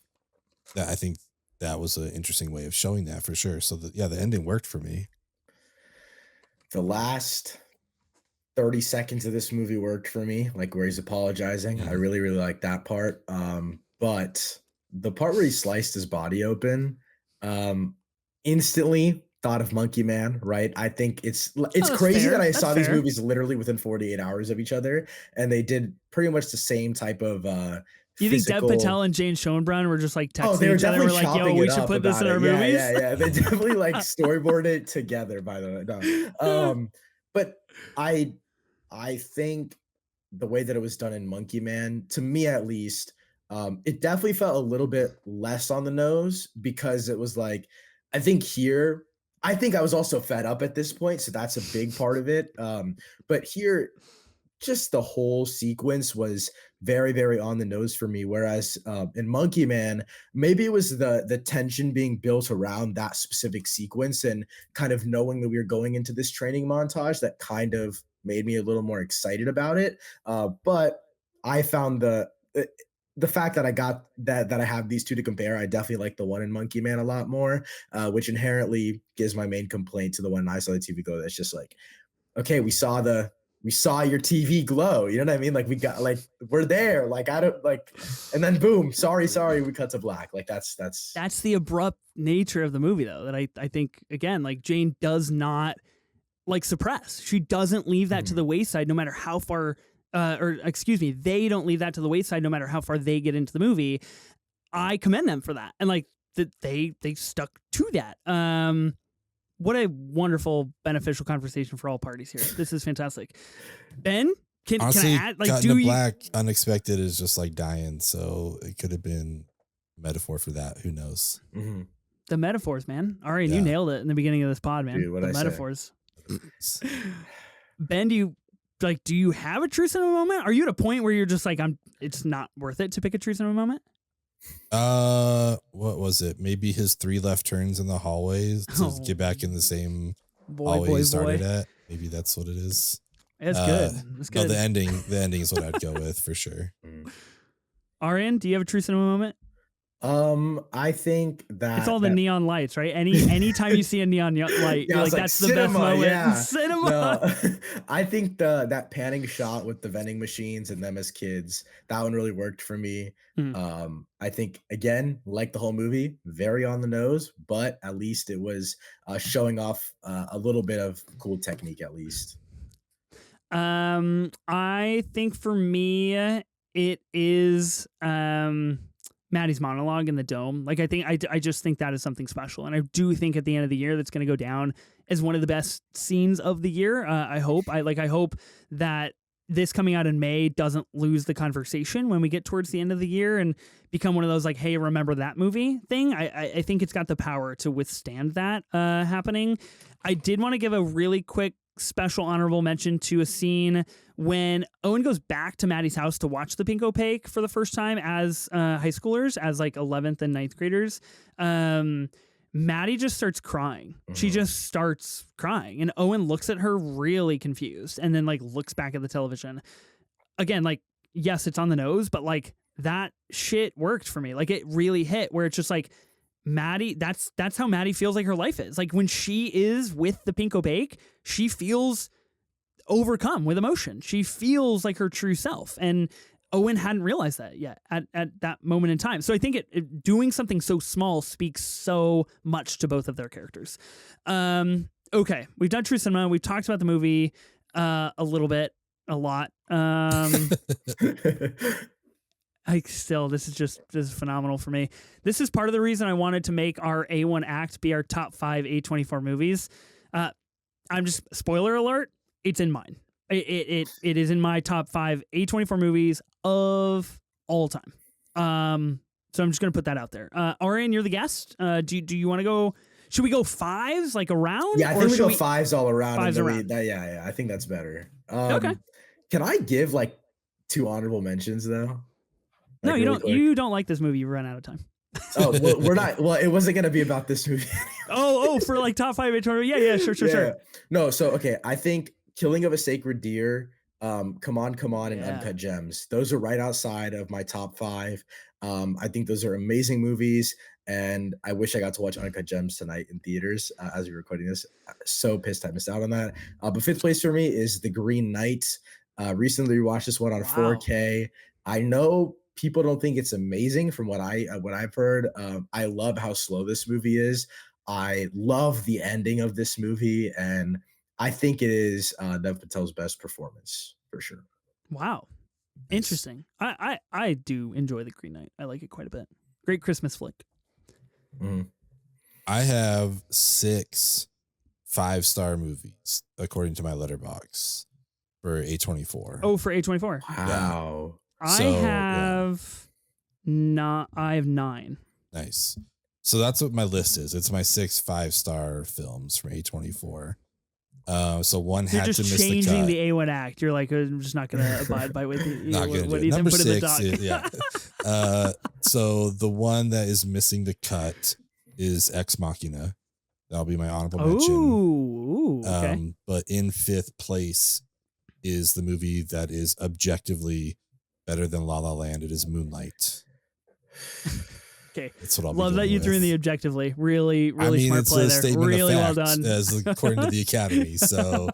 that. I think that was an interesting way of showing that for sure. So the ending worked for me.
The last 30 seconds of this movie worked for me, like where he's apologizing. I really, really like that part. But the part where he sliced his body open, instantly thought of Monkey Man, right? I think it's crazy
fair.
that I
That's
saw
fair.
these movies literally within 48 hours of each other, and they did pretty much the same type of
You think Dev
physical-
Patel and Jane Schoenbrunn were just like texting
they were
each other?
definitely
We're like, yo,
chopping
we
it
should
up
put this in
about
our
it.
movies.
Yeah. They definitely like storyboarded it together, by the way. No. But I think the way that it was done in Monkey Man, to me at least, it definitely felt a little bit less on the nose because it was like, I think here, I think I was also fed up at this point, so that's a big part of it. But here, just the whole sequence was very, very on the nose for me. Whereas in Monkey Man, maybe it was the tension being built around that specific sequence and kind of knowing that we were going into this training montage that kind of made me a little more excited about it. But I found the fact that I got that I have these two to compare, I definitely like the one in Monkey Man a lot more, which inherently gives my main complaint to the one I saw the TV go. That's just like, okay, we saw your TV glow. You know what I mean? Like we got like we're there. Like I don't like, and then boom, sorry, we cut to black. Like that's
the abrupt nature of the movie, though. That I think again, like Jane does not like suppress. She doesn't leave that to the wayside, no matter how far. Or excuse me, they don't leave that to the wayside, no matter how far they get into the movie. I commend them for that, and like they stuck to that. What a wonderful, beneficial conversation for all parties here. This is fantastic. Ben,
honestly,
can I add? Like,
cutting to black, unexpected is just like dying. So it could have been a metaphor for that. Who knows?
Mm-hmm.
The metaphors, man. Aryan, you nailed it in the beginning of this pod, man.
Dude,
the metaphors. Ben, do you have a true cinema moment? Are you at a point where you're just like, it's not worth it to pick a true cinema moment?
What was it? Maybe his 3 left turns in the hallways to get back in the same hallway he started at. Maybe that's what it is.
It's good. It's good.
No, the ending is what I'd go with for sure.
Aryan, do you have a true cinema moment?
I think that
it's all the neon lights, right? Anytime you see a neon light, you're like that's cinema, the best moment. Yeah. Cinema.
No, I think that panning shot with the vending machines and them as kids, that one really worked for me. I think again, like the whole movie, very on the nose, but at least it was showing off a little bit of cool technique, at least.
I think for me, it is Maddie's monologue in the dome. Like I just think that is something special, and I do think at the end of the year that's going to go down as one of the best scenes of the year. I hope that this coming out in May doesn't lose the conversation when we get towards the end of the year and become one of those like, hey, remember that movie thing. I think it's got the power to withstand that happening. I did want to give a really quick special honorable mention to a scene when Owen goes back to Maddie's house to watch the Pink Opaque for the first time as high schoolers, as like 11th and 9th graders. Maddie just starts crying. She just starts crying, and Owen looks at her really confused and then like looks back at the television. Again, like, yes, it's on the nose, but like that shit worked for me. Like it really hit where it's just like, Maddie, that's how Maddie feels like her life is. Like when she is with the Pink Opaque, she feels overcome with emotion. She feels like her true self. And Owen hadn't realized that yet at that moment in time. So I think it doing something so small speaks so much to both of their characters. Okay, we've done true cinema. We've talked about the movie a little bit, a lot. This is phenomenal for me. This is part of the reason I wanted to make our A1 Act be our top 5 A24 movies. I'm just, spoiler alert, it's in mine. It is in my top 5 A24 movies of all time. So I'm just going to put that out there. Aryan, you're the guest. Do you want to go? Should we go 5s like around?
Yeah, I think we go 5s all around.
5s around.
Yeah, I think that's better.
Okay.
Can I give like 2 honorable mentions though?
Like, no, you don't. Quick? You don't like this movie. You run out of time.
Oh, well, we're not. Well, it wasn't going to be about this movie.
For like top 5 A24. Yeah, sure.
No, so okay, I think Killing of a Sacred Deer, Come On, and Uncut Gems. Those are right outside of my top 5. I think those are amazing movies, and I wish I got to watch Uncut Gems tonight in theaters as we're recording this. So pissed I missed out on that. But 5th place for me is The Green Knight. Recently watched this one on 4K. I know people don't think it's amazing from what I've heard. I love how slow this movie is. I love the ending of this movie, and I think it is Dev Patel's best performance for sure.
Wow. Interesting. I do enjoy The Green Knight. I like it quite a bit. Great Christmas flick.
I have 6 5-star movies according to my letterbox. for A24.
Oh, for A24.
Wow.
I have not. I have 9.
Nice. So that's what my list is. It's my 6 5-star films from A24. So one
You're
had
just
to miss the
changing
cut.
the A1 act. You're like, I'm just not going to abide by what,
Not gonna
what
do it.
Ethan
Number
put
6,
in the doc.
yeah. So the one that is missing the cut is Ex Machina. That'll be my honorable mention.
Ooh, okay.
But in 5th place is the movie that is objectively better than La La Land. It is Moonlight.
Okay.
That's what I'll
Love
be
that
going
you threw in
with.
the objectively. Really, really smart
it's
play
a
there.
statement
Really
of
well
fact,
done.
as according to the Academy. So,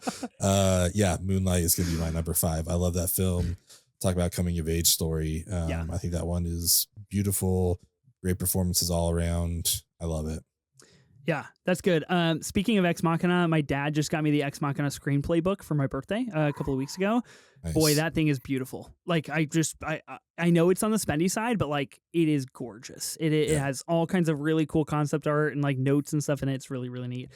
yeah, Moonlight is going to be my number 5. I love that film. Talk about coming of age story. I think that one is beautiful. Great performances all around. I love it.
Yeah, that's good. Speaking of Ex Machina, my dad just got me the Ex Machina screenplay book for my birthday a couple of weeks ago.
Nice.
Boy, that thing is beautiful. Like I know it's on the spendy side, but like it is gorgeous. It has all kinds of really cool concept art and like notes and stuff in it. It's really, really neat.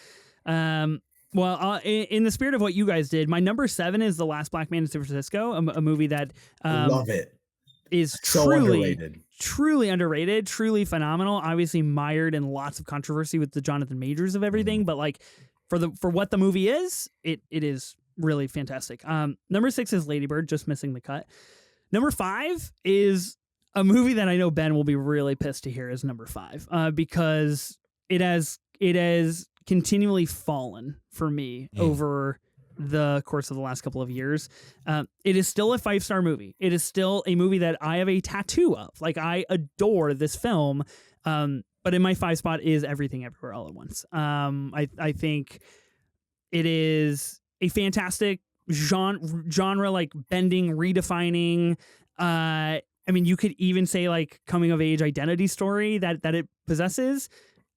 Well, in the spirit of what you guys did, my number 7 is The Last Black Man in San Francisco, a movie that
love it.
Is
So
truly
underrated.
Truly underrated, truly phenomenal. Obviously mired in lots of controversy with the Jonathan Majors of everything, but like for what the movie is, it is really fantastic. Number 6 is Lady Bird, just missing the cut. Number 5 is a movie that I know Ben will be really pissed to hear is number 5, because it has continually fallen for me over the course of the last couple of years. It is still a 5-star movie. It is still a movie that I have a tattoo of. Like, I adore this film. But in my 5 spot is Everything Everywhere All at Once. I think it is a fantastic genre like bending, redefining. I mean, you could even say like coming of age identity story that it possesses.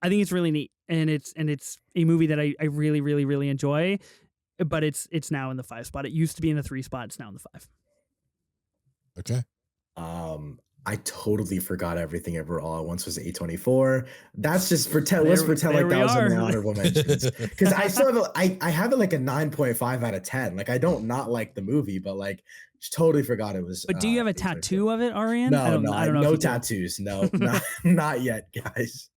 I think it's really neat, and it's a movie that I really, really, really enjoy. But it's now in the 5 spot. It used to be in the 3 spot. It's now in the 5.
Okay.
I totally forgot Everything Ever All at Once was A24. That's just pretend. Let's pretend like that was in my honorable mentions, because I still have I have it like a 9.5 out of 10. Like, I don't not like the movie, but like just totally forgot it was.
But do you have a
A24.
tattoo of it, Aryan?
No,
I don't know.
no tattoos. No, not yet, guys.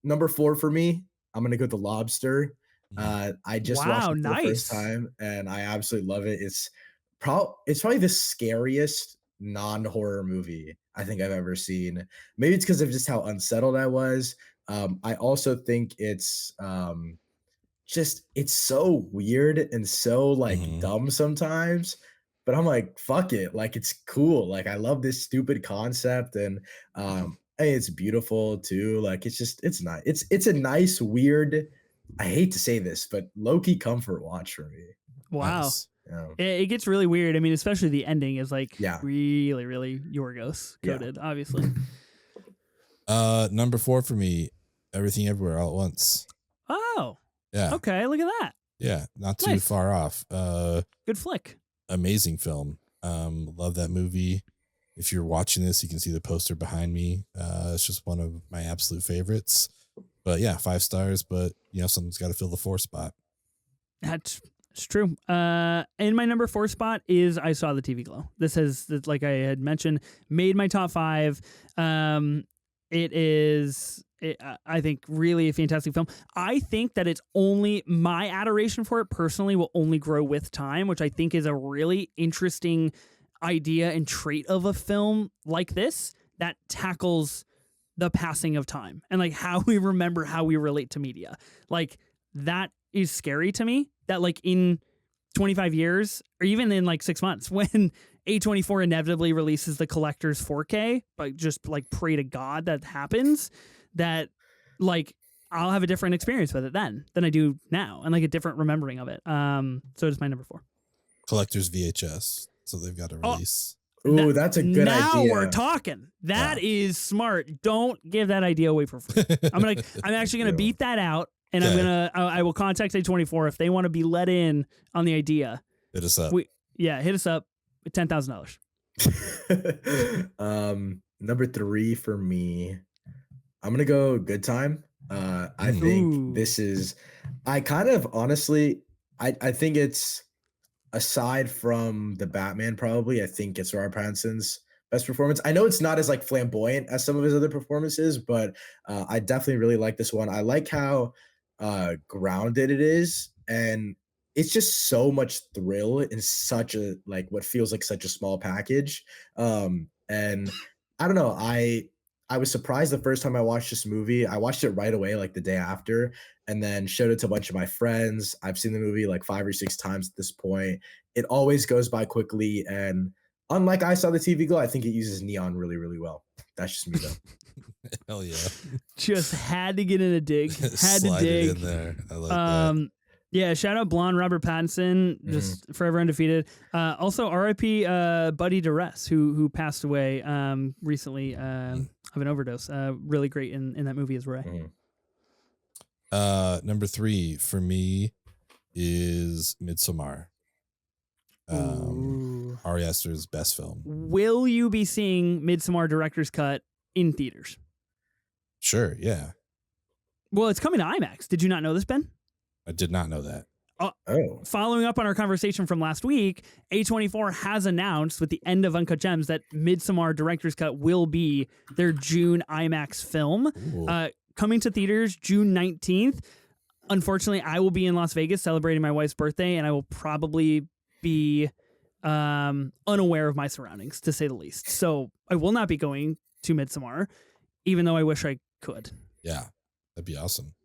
Number 4 for me, I'm gonna go with The Lobster. I just watched it for the first time, and I absolutely love it. It's probably the scariest non-horror movie I think I've ever seen. Maybe it's because of just how unsettled I was. I also think it's so weird and so like dumb sometimes, but I'm like, fuck it, like it's cool. Like, I love this stupid concept, and hey, it's beautiful too. Like, it's nice. It's a nice, weird, I hate to say this, but low-key comfort watch for me.
Wow.
Nice.
Yeah.
It gets really weird. I mean, especially the ending is like
Yeah.
really, really Yorgos coded, obviously.
Number 4 for me, Everything Everywhere All at Once.
Oh.
Yeah.
Okay, look at that.
Yeah, not too far off.
Good flick.
Amazing film. Love that movie. If you're watching this, you can see the poster behind me. It's just one of my absolute favorites. But yeah, 5 stars, but you know, something's got to fill the 4 spot.
It's true. In my number 4 spot is I Saw the TV Glow. This has, like I had mentioned, made my top 5. It is, I think, really a fantastic film. I think that it's only, my adoration for it personally will only grow with time, which I think is a really interesting idea and trait of a film like this that tackles the passing of time and like how we remember how we relate to media. Like, that is scary to me, that like in 25 years or even in like 6 months, when A24 inevitably releases the collector's 4K, but just like pray to God that happens, that like I'll have a different experience with it then than I do now, and like a different remembering of it. So it's my number 4.
Collector's VHS. So they've got a release.
Ooh, that's a good idea.
Now we're talking. That is smart. Don't give that idea away for free. I'm actually gonna beat that out, and I will contact A24 if they want to be let in on the idea.
Hit us up.
Hit us up with
$10,000. Number 3 for me, I'm gonna go Good Time. I think this is, I kind of honestly, I think it's aside from the Batman, probably, I think it's Robert Pattinson's best performance. I know it's not as like flamboyant as some of his other performances, but I definitely really like this one. I like how grounded it is, and it's just so much thrill in such a like what feels like such a small package. And I don't know, I was surprised the first time I watched this movie. I watched it right away, like the day after, and then showed it to a bunch of my friends. I've seen the movie like 5 or 6 times at this point. It always goes by quickly, and unlike I Saw the TV Glow, I think it uses neon really, really well. That's just me though.
Hell yeah.
Just had to get in a dig. Had
Slide
to dig.
it in there. I like that.
Yeah, shout out Blonde Robert Pattinson, just forever undefeated. Also, R.I.P. Buddy Duress, who passed away recently of an overdose. Really great in that movie as Ray.
Number 3 for me is Midsommar. Ari Aster's best film.
Will you be seeing Midsommar director's cut in theaters?
Sure, yeah.
Well, it's coming to IMAX. Did you not know this, Ben?
I did not know that.
Following up on our conversation from last week, A24 has announced with the end of Uncut Gems that Midsommar director's cut will be their June IMAX film. Coming to theaters June 19th. Unfortunately, I will be in Las Vegas celebrating my wife's birthday, and I will probably be unaware of my surroundings, to say the least. So I will not be going to Midsommar, even though I wish I could.
Yeah, that'd be awesome.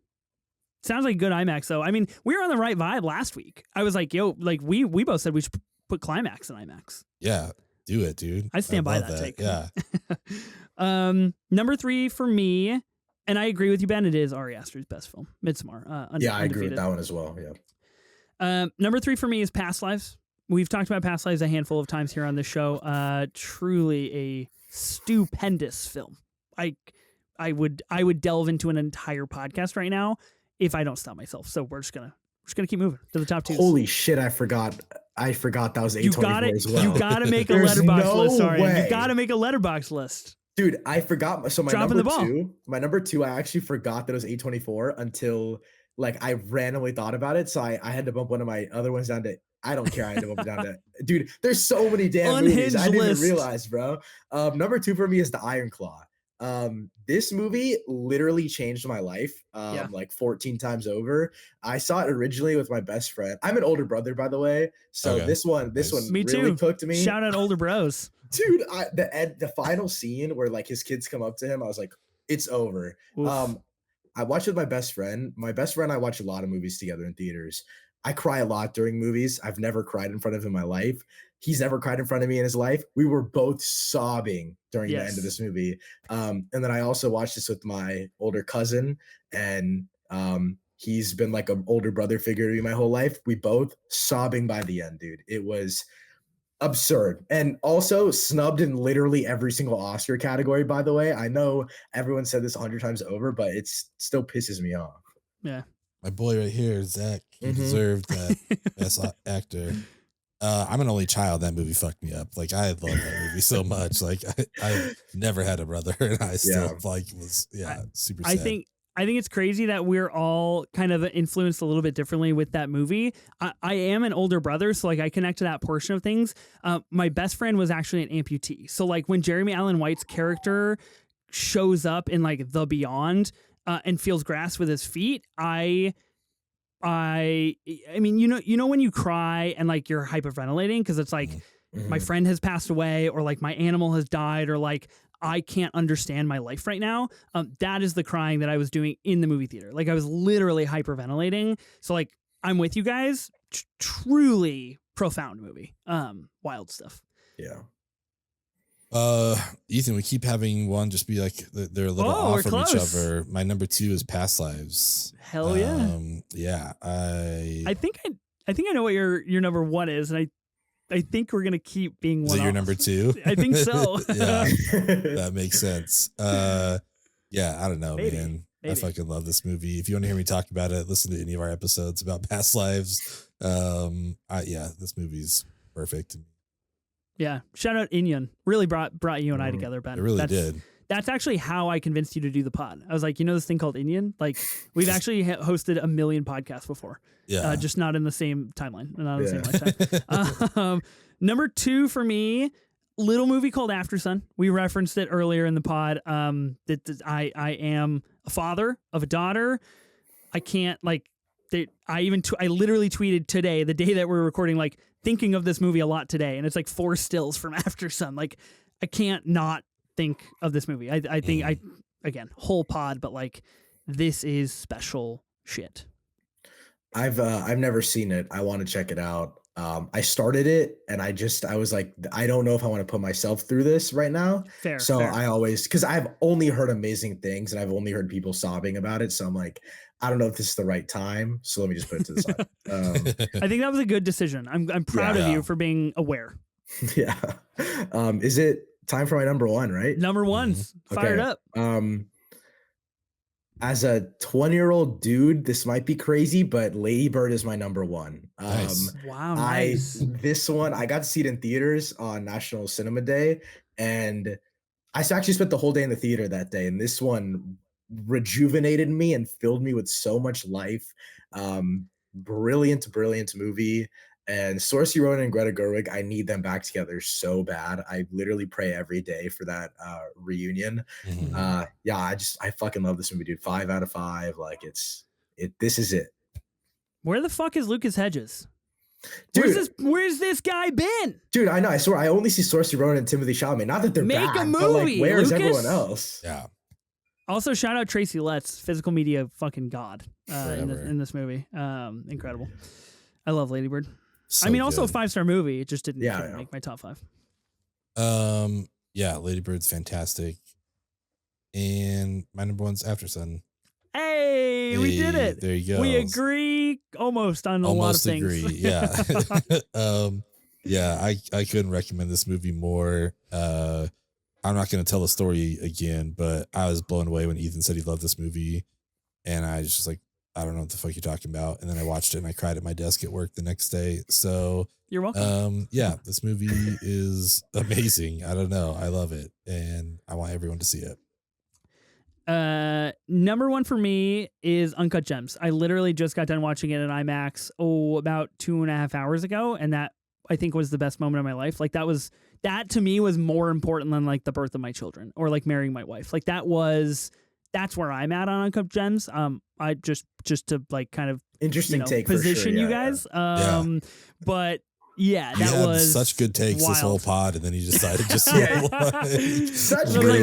Sounds like good IMAX, though. I mean, we were on the right vibe last week. I was like, yo, like we both said we should put Climax in IMAX.
Yeah, do it, dude.
I stand by that take.
Yeah.
Number 3 for me, and I agree with you, Ben, it is Ari Aster's best film, Midsommar.
Yeah, I agree with that one as well. Yeah.
Number 3 for me is Past Lives. We've talked about Past Lives a handful of times here on this show. Truly a stupendous film. I would delve into an entire podcast right now if I don't stop myself. So we're just gonna keep moving to the top 2.
Holy shit! I forgot that was A24 as well.
You gotta make a letterbox list. Sorry, you gotta make a letterbox list.
Dude, I forgot. So my number two, I actually forgot that it was A24 until like I randomly thought about it. So I had to bump one of my other ones down to. I don't care. I had to bump it down to. Dude, there's so many damn movies. I didn't even realize, bro. Number 2 for me is The Iron Claw. This movie literally changed my life like 14 times over. I saw it originally with my best friend. I'm an older brother, by the way. So this one
me
really
too.
cooked me.
Shout out older bros.
Dude, the final scene where like his kids come up to him, I was like, it's over. Oof. I watched with my best friend. My best friend, I watch a lot of movies together in theaters. I cry a lot during movies. I've never cried in front of him in my life. He's never cried in front of me in his life. We were both sobbing during the end of this movie. And then I also watched this with my older cousin, and he's been like an older brother figure to me my whole life. We both sobbing by the end, dude. It was absurd. And also snubbed in literally every single Oscar category, by the way. I know everyone said this 100 times over, but it still pisses me off.
Yeah.
My boy right here, Zach, he deserved that best actor. I'm an only child. That movie fucked me up. Like, I love that movie so much. Like, I never had a brother, and I still was super sad.
I think it's crazy that we're all kind of influenced a little bit differently with that movie. I am an older brother, so like I connect to that portion of things. My best friend was actually an amputee, so like when Jeremy Allen White's character shows up in like The Beyond and feels grass with his feet, I mean, you know when you cry and like you're hyperventilating because it's like my friend has passed away, or like my animal has died, or like I can't understand my life right now. That is the crying that I was doing in the movie theater. Like I was literally hyperventilating. So like I'm with you guys. Truly profound movie. Wild stuff.
Yeah.
Ethan, we keep having one just be like they're a little off from each other. My number 2 is Past Lives.
Hell yeah.
Yeah.
I think I know what your number 1 is, and I think we're gonna keep being one.
Is it your number 2?
I think so.
Yeah, that makes sense. Yeah, I don't know, man. I fucking love this movie. If you want to hear me talk about it, listen to any of our episodes about Past Lives. This movie's perfect.
Yeah, shout out Inyan. Really brought you and I together, Ben.
It really did.
that's actually how I convinced you to do the pod. I was like, you know this thing called Indian? Like, we've actually hosted a million podcasts before.
Yeah.
Just not in the same timeline, not in the same lifetime. Number 2 for me, little movie called After Sun. We referenced it earlier in the pod. I am a father of a daughter. I can't I literally tweeted today, the day that we're recording, like thinking of this movie a lot today. And it's like 4 stills from After Sun. Like I can't not think of this movie. I think again, whole pod, but like this is special shit.
I've never seen it. I want to check it out. I started it and I was like, I don't know if I want to put myself through this right now.
Fair.
I always, because I've only heard amazing things and I've only heard people sobbing about it. So I'm like, I don't know if this is the right time. So let me just put it to the side.
I think that was a good decision. I'm proud of you for being aware.
Yeah. Is it time for my number 1, right?
Number 1's fired up.
As a 20-year-old dude, this might be crazy, but Lady Bird is my number 1.
Nice.
Wow, nice.
This one, I got to see it in theaters on National Cinema Day, and I actually spent the whole day in the theater that day, and this one rejuvenated me and filled me with so much life. Brilliant movie. And Saoirse Ronan and Greta Gerwig, I need them back together so bad. I literally pray every day for that reunion. I fucking love this movie, dude. 5 out of 5. Like this is it.
Where the fuck is Lucas Hedges?
Dude,
where's this guy been?
Dude, I know. I swear, I only see Saoirse Ronan and Timothée Chalamet. Not that they're
Make
bad,
a movie,
but like, where's
Lucas?
everyone else?
Yeah.
Also, shout out Tracy Letts, physical media fucking god in this movie. Incredible. I love Lady Bird.
So
I mean, also a
good.
5-star movie. It just didn't
Yeah,
make my top 5.
Yeah, Lady Bird's fantastic. And my number 1's After Sun.
Hey, we did it.
There you go.
We agree almost on a lot of things.
Agree, yeah. Yeah, I couldn't recommend this movie more. I'm not going to tell the story again, but I was blown away when Ethan said he loved this movie. And I was just like, I don't know what the fuck you're talking about. And then I watched it and I cried at my desk at work the next day. So
you're welcome.
Yeah, this movie is amazing. I don't know. I love it. And I want everyone to see it.
Number 1 for me is Uncut Gems. I literally just got done watching it in IMAX about 2.5 hours ago, and that I think was the best moment of my life. Like that to me was more important than like the birth of my children or like marrying my wife. Like that's where I'm at on Uncut Gems. I just to like kind of
interesting take
position
for sure.
you guys. But yeah,
that was such good takes
wild.
This whole pod, and then he decided just
such good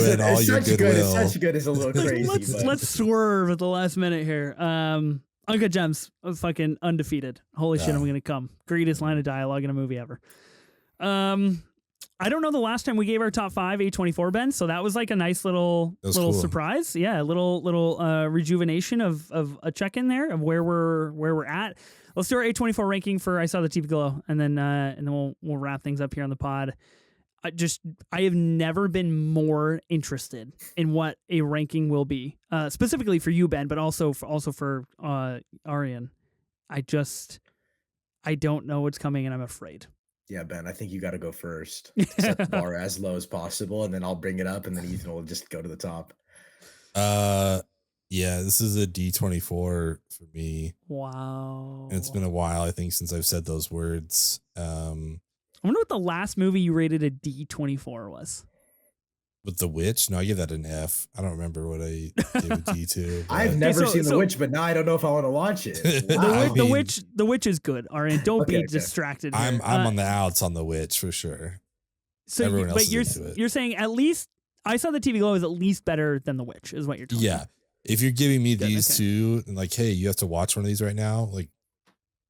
is a little crazy.
Let's swerve at the last minute here. Uncut Gems, fucking undefeated. Holy shit, I'm gonna come. Greatest line of dialogue in a movie ever. I don't know the last time we gave our top 5 A24, Ben, so that was like a nice little
cool.
surprise. Yeah, a little rejuvenation of a check in there of where we're at. Let's do our A24 ranking for I Saw the TV Glow, and then we'll wrap things up here on the pod. I have never been more interested in what a ranking will be, specifically for you, Ben, but also for Aryan. I don't know what's coming, and I'm afraid.
Yeah, Ben, I think you got to go first. Set the bar as low as possible, and then I'll bring it up, and then Ethan will just go to the top.
Yeah, this is a D24 for me.
Wow.
And it's been a while, I think, since I've said those words.
I wonder what the last movie you rated a D24 was.
With The Witch? No, I give that an F. I don't remember what I gave a D to.
I've never seen The Witch, but now I don't know if I want to watch it. Wow.
The Witch is good. All right, don't be distracted.
I'm on the outs on The Witch for sure.
So,
everyone else is into it.
You're saying at least I Saw the TV Glow is at least better than The Witch, is what you're telling me.
Yeah. If you're giving me these two, and like, hey, you have to watch one of these right now, like,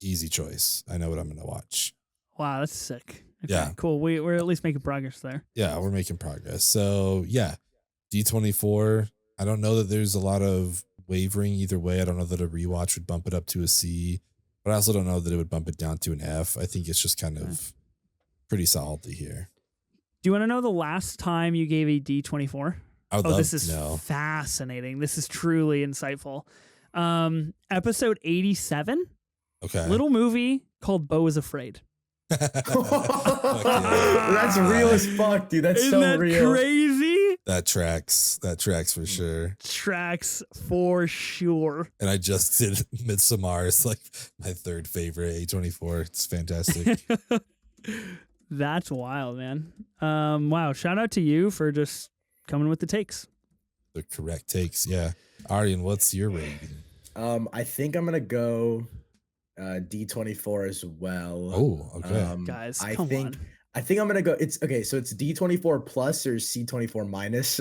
easy choice. I know what I'm going to watch.
Wow, that's sick. Okay,
yeah.
Cool. We're at least making progress there.
Yeah, we're making progress. So, yeah, D24. I don't know that there's a lot of wavering either way. I don't know that a rewatch would bump it up to a C, but I also don't know that it would bump it down to an F. I think it's just kind of pretty solidly here.
Do you want to know the last time you gave a D24? This is fascinating. This is truly insightful. Episode 87.
Okay.
Little movie called Beau is Afraid.
That's real as fuck, dude. That's
Isn't that
real.
Crazy?
That tracks for sure.
Tracks for sure.
And I just did Midsommar. It's like my third favorite A24. It's fantastic.
That's wild, man. Wow. Shout out to you for just coming with the takes.
The correct takes. Yeah. Aryan, what's your rating?
I think I'm gonna go D24 as well.
Oh, okay.
Guys,
I
come
think
on.
I think I'm gonna go. It's okay. So it's D24 plus or C24 minus.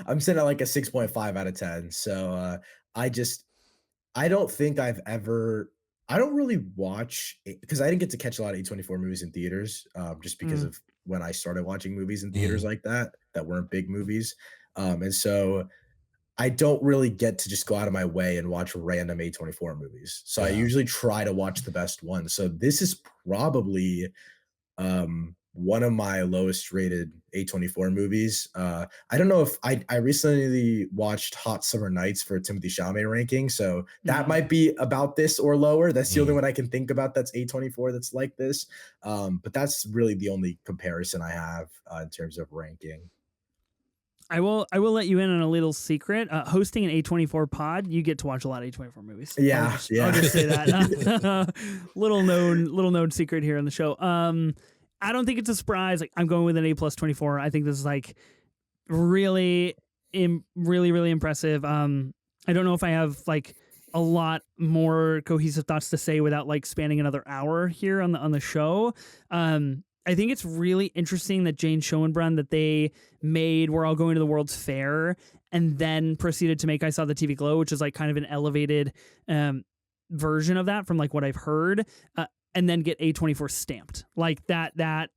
I'm sitting at like a 6.5 out of 10. So I don't think I've ever. I don't really watch because I didn't get to catch a lot of A24 movies in theaters, just because of when I started watching movies in theaters like that weren't big movies, and so I don't really get to just go out of my way and watch random A24 movies. So I usually try to watch the best ones. So this is probably one of my lowest rated A24 movies. I don't know if I recently watched Hot Summer Nights for Timothy Chalamet ranking, so that might be about this or lower. That's the only one I can think about that's A24 that's like this. But that's really the only comparison I have in terms of ranking.
I will let you in on a little secret. Hosting an A24 pod, you get to watch a lot of A24 movies.
Yeah,
I'll just say that. little known secret here on the show. I don't think it's a surprise. Like, I'm going with an A+24. I think this is like really impressive. I don't know if I have like a lot more cohesive thoughts to say without like spanning another hour here on the show. I think it's really interesting that Jane Schoenbrunn, that they made We're All Going to the World's Fair and then proceeded to make I Saw the TV Glow, which is like kind of an elevated version of that from like what I've heard, and then get A24 stamped. Like that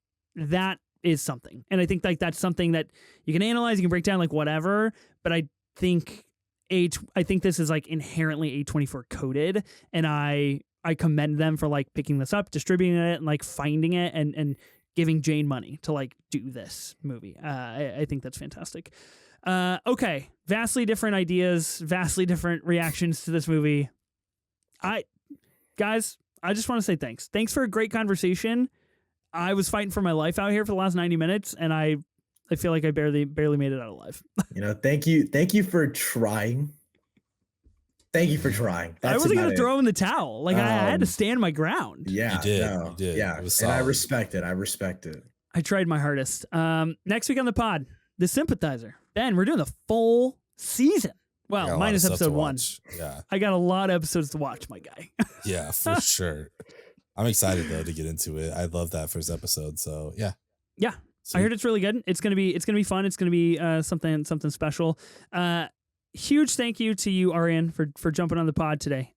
is something. And I think like that's something that you can analyze, you can break down, like whatever, but I think this is like inherently A24 coded, and I commend them for like picking this up, distributing it, and like finding it and giving Jane money to like do this movie. I think that's fantastic. Okay. Vastly different ideas, vastly different reactions to this movie. Guys, I just want to say thanks. Thanks for a great conversation. I was fighting for my life out here for the last 90 minutes, and I feel like I barely made it out alive.
Thank you for trying. Thank you for trying.
I wasn't going to throw in the towel. Like I had to stand my ground.
Yeah,
you did.
Yeah, and I respect it.
I tried my hardest. Next week on the pod, The Sympathizer. Ben, we're doing the full season. Well, minus episode 1.
Yeah,
I got a lot of episodes to watch, my guy.
Yeah, for sure. I'm excited though to get into it. I love that first episode. So yeah.
I heard it's really good. It's gonna be fun. It's gonna be something special. Huge thank you to you, Aryan, for jumping on the pod today.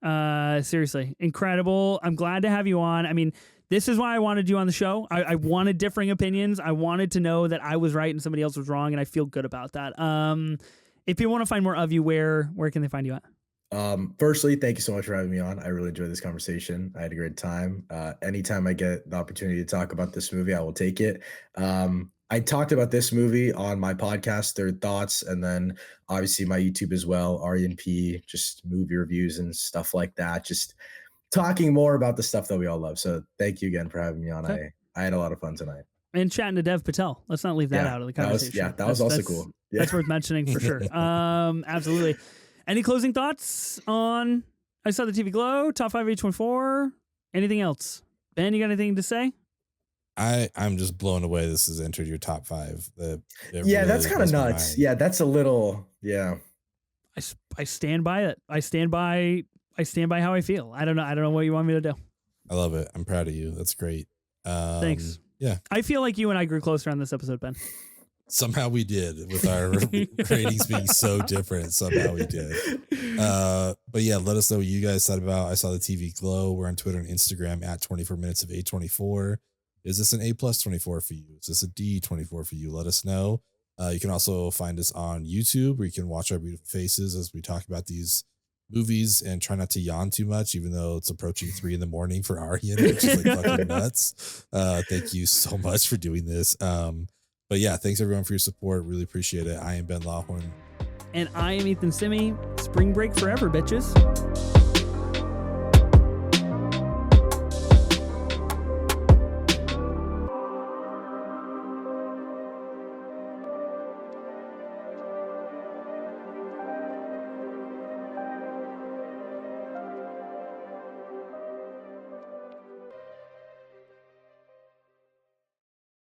Seriously, incredible. I'm glad to have you on. I mean, this is why I wanted you on the show. I wanted differing opinions. I wanted to know that I was right and somebody else was wrong, and I feel good about that. If people want to find more of you, where can they find you at?
Firstly, thank you so much for having me on. I really enjoyed this conversation. I had a great time. Anytime I get the opportunity to talk about this movie, I will take it. I talked about this movie on my podcast, Third Thoughts, and then obviously my YouTube as well, Aryan P, just movie reviews and stuff like that. Just talking more about the stuff that we all love. So thank you again for having me on. Okay. I had a lot of fun tonight.
And chatting to Dev Patel. Let's not leave that out of the conversation.
That was also cool. Yeah.
That's worth mentioning for sure. Absolutely. Any closing thoughts on I Saw the TV Glow, top 5 A24? Anything else? Ben, you got anything to say?
I'm just blown away. This has entered your top 5.
That's kind of nuts. Yeah, that's a little. Yeah,
I stand by it. I stand by how I feel. I don't know what you want me to do.
I love it. I'm proud of you. That's great.
Thanks.
Yeah,
I feel like you and I grew closer on this episode, Ben.
Somehow we did, with our ratings being so different. Somehow we did. But yeah, let us know what you guys thought about I Saw the TV Glow. We're on Twitter and Instagram at 24 minutes of A24. Is this an A+24 for you? Is this a D24 for you? Let us know. You can also find us on YouTube, where you can watch our beautiful faces as we talk about these movies and try not to yawn too much, even though it's approaching 3 a.m. for Aryan, which is like fucking nuts. Thank you so much for doing this. But yeah, thanks everyone for your support. Really appreciate it. I am Ben Lawhorn.
And I am Ethan Simi. Spring break forever, bitches.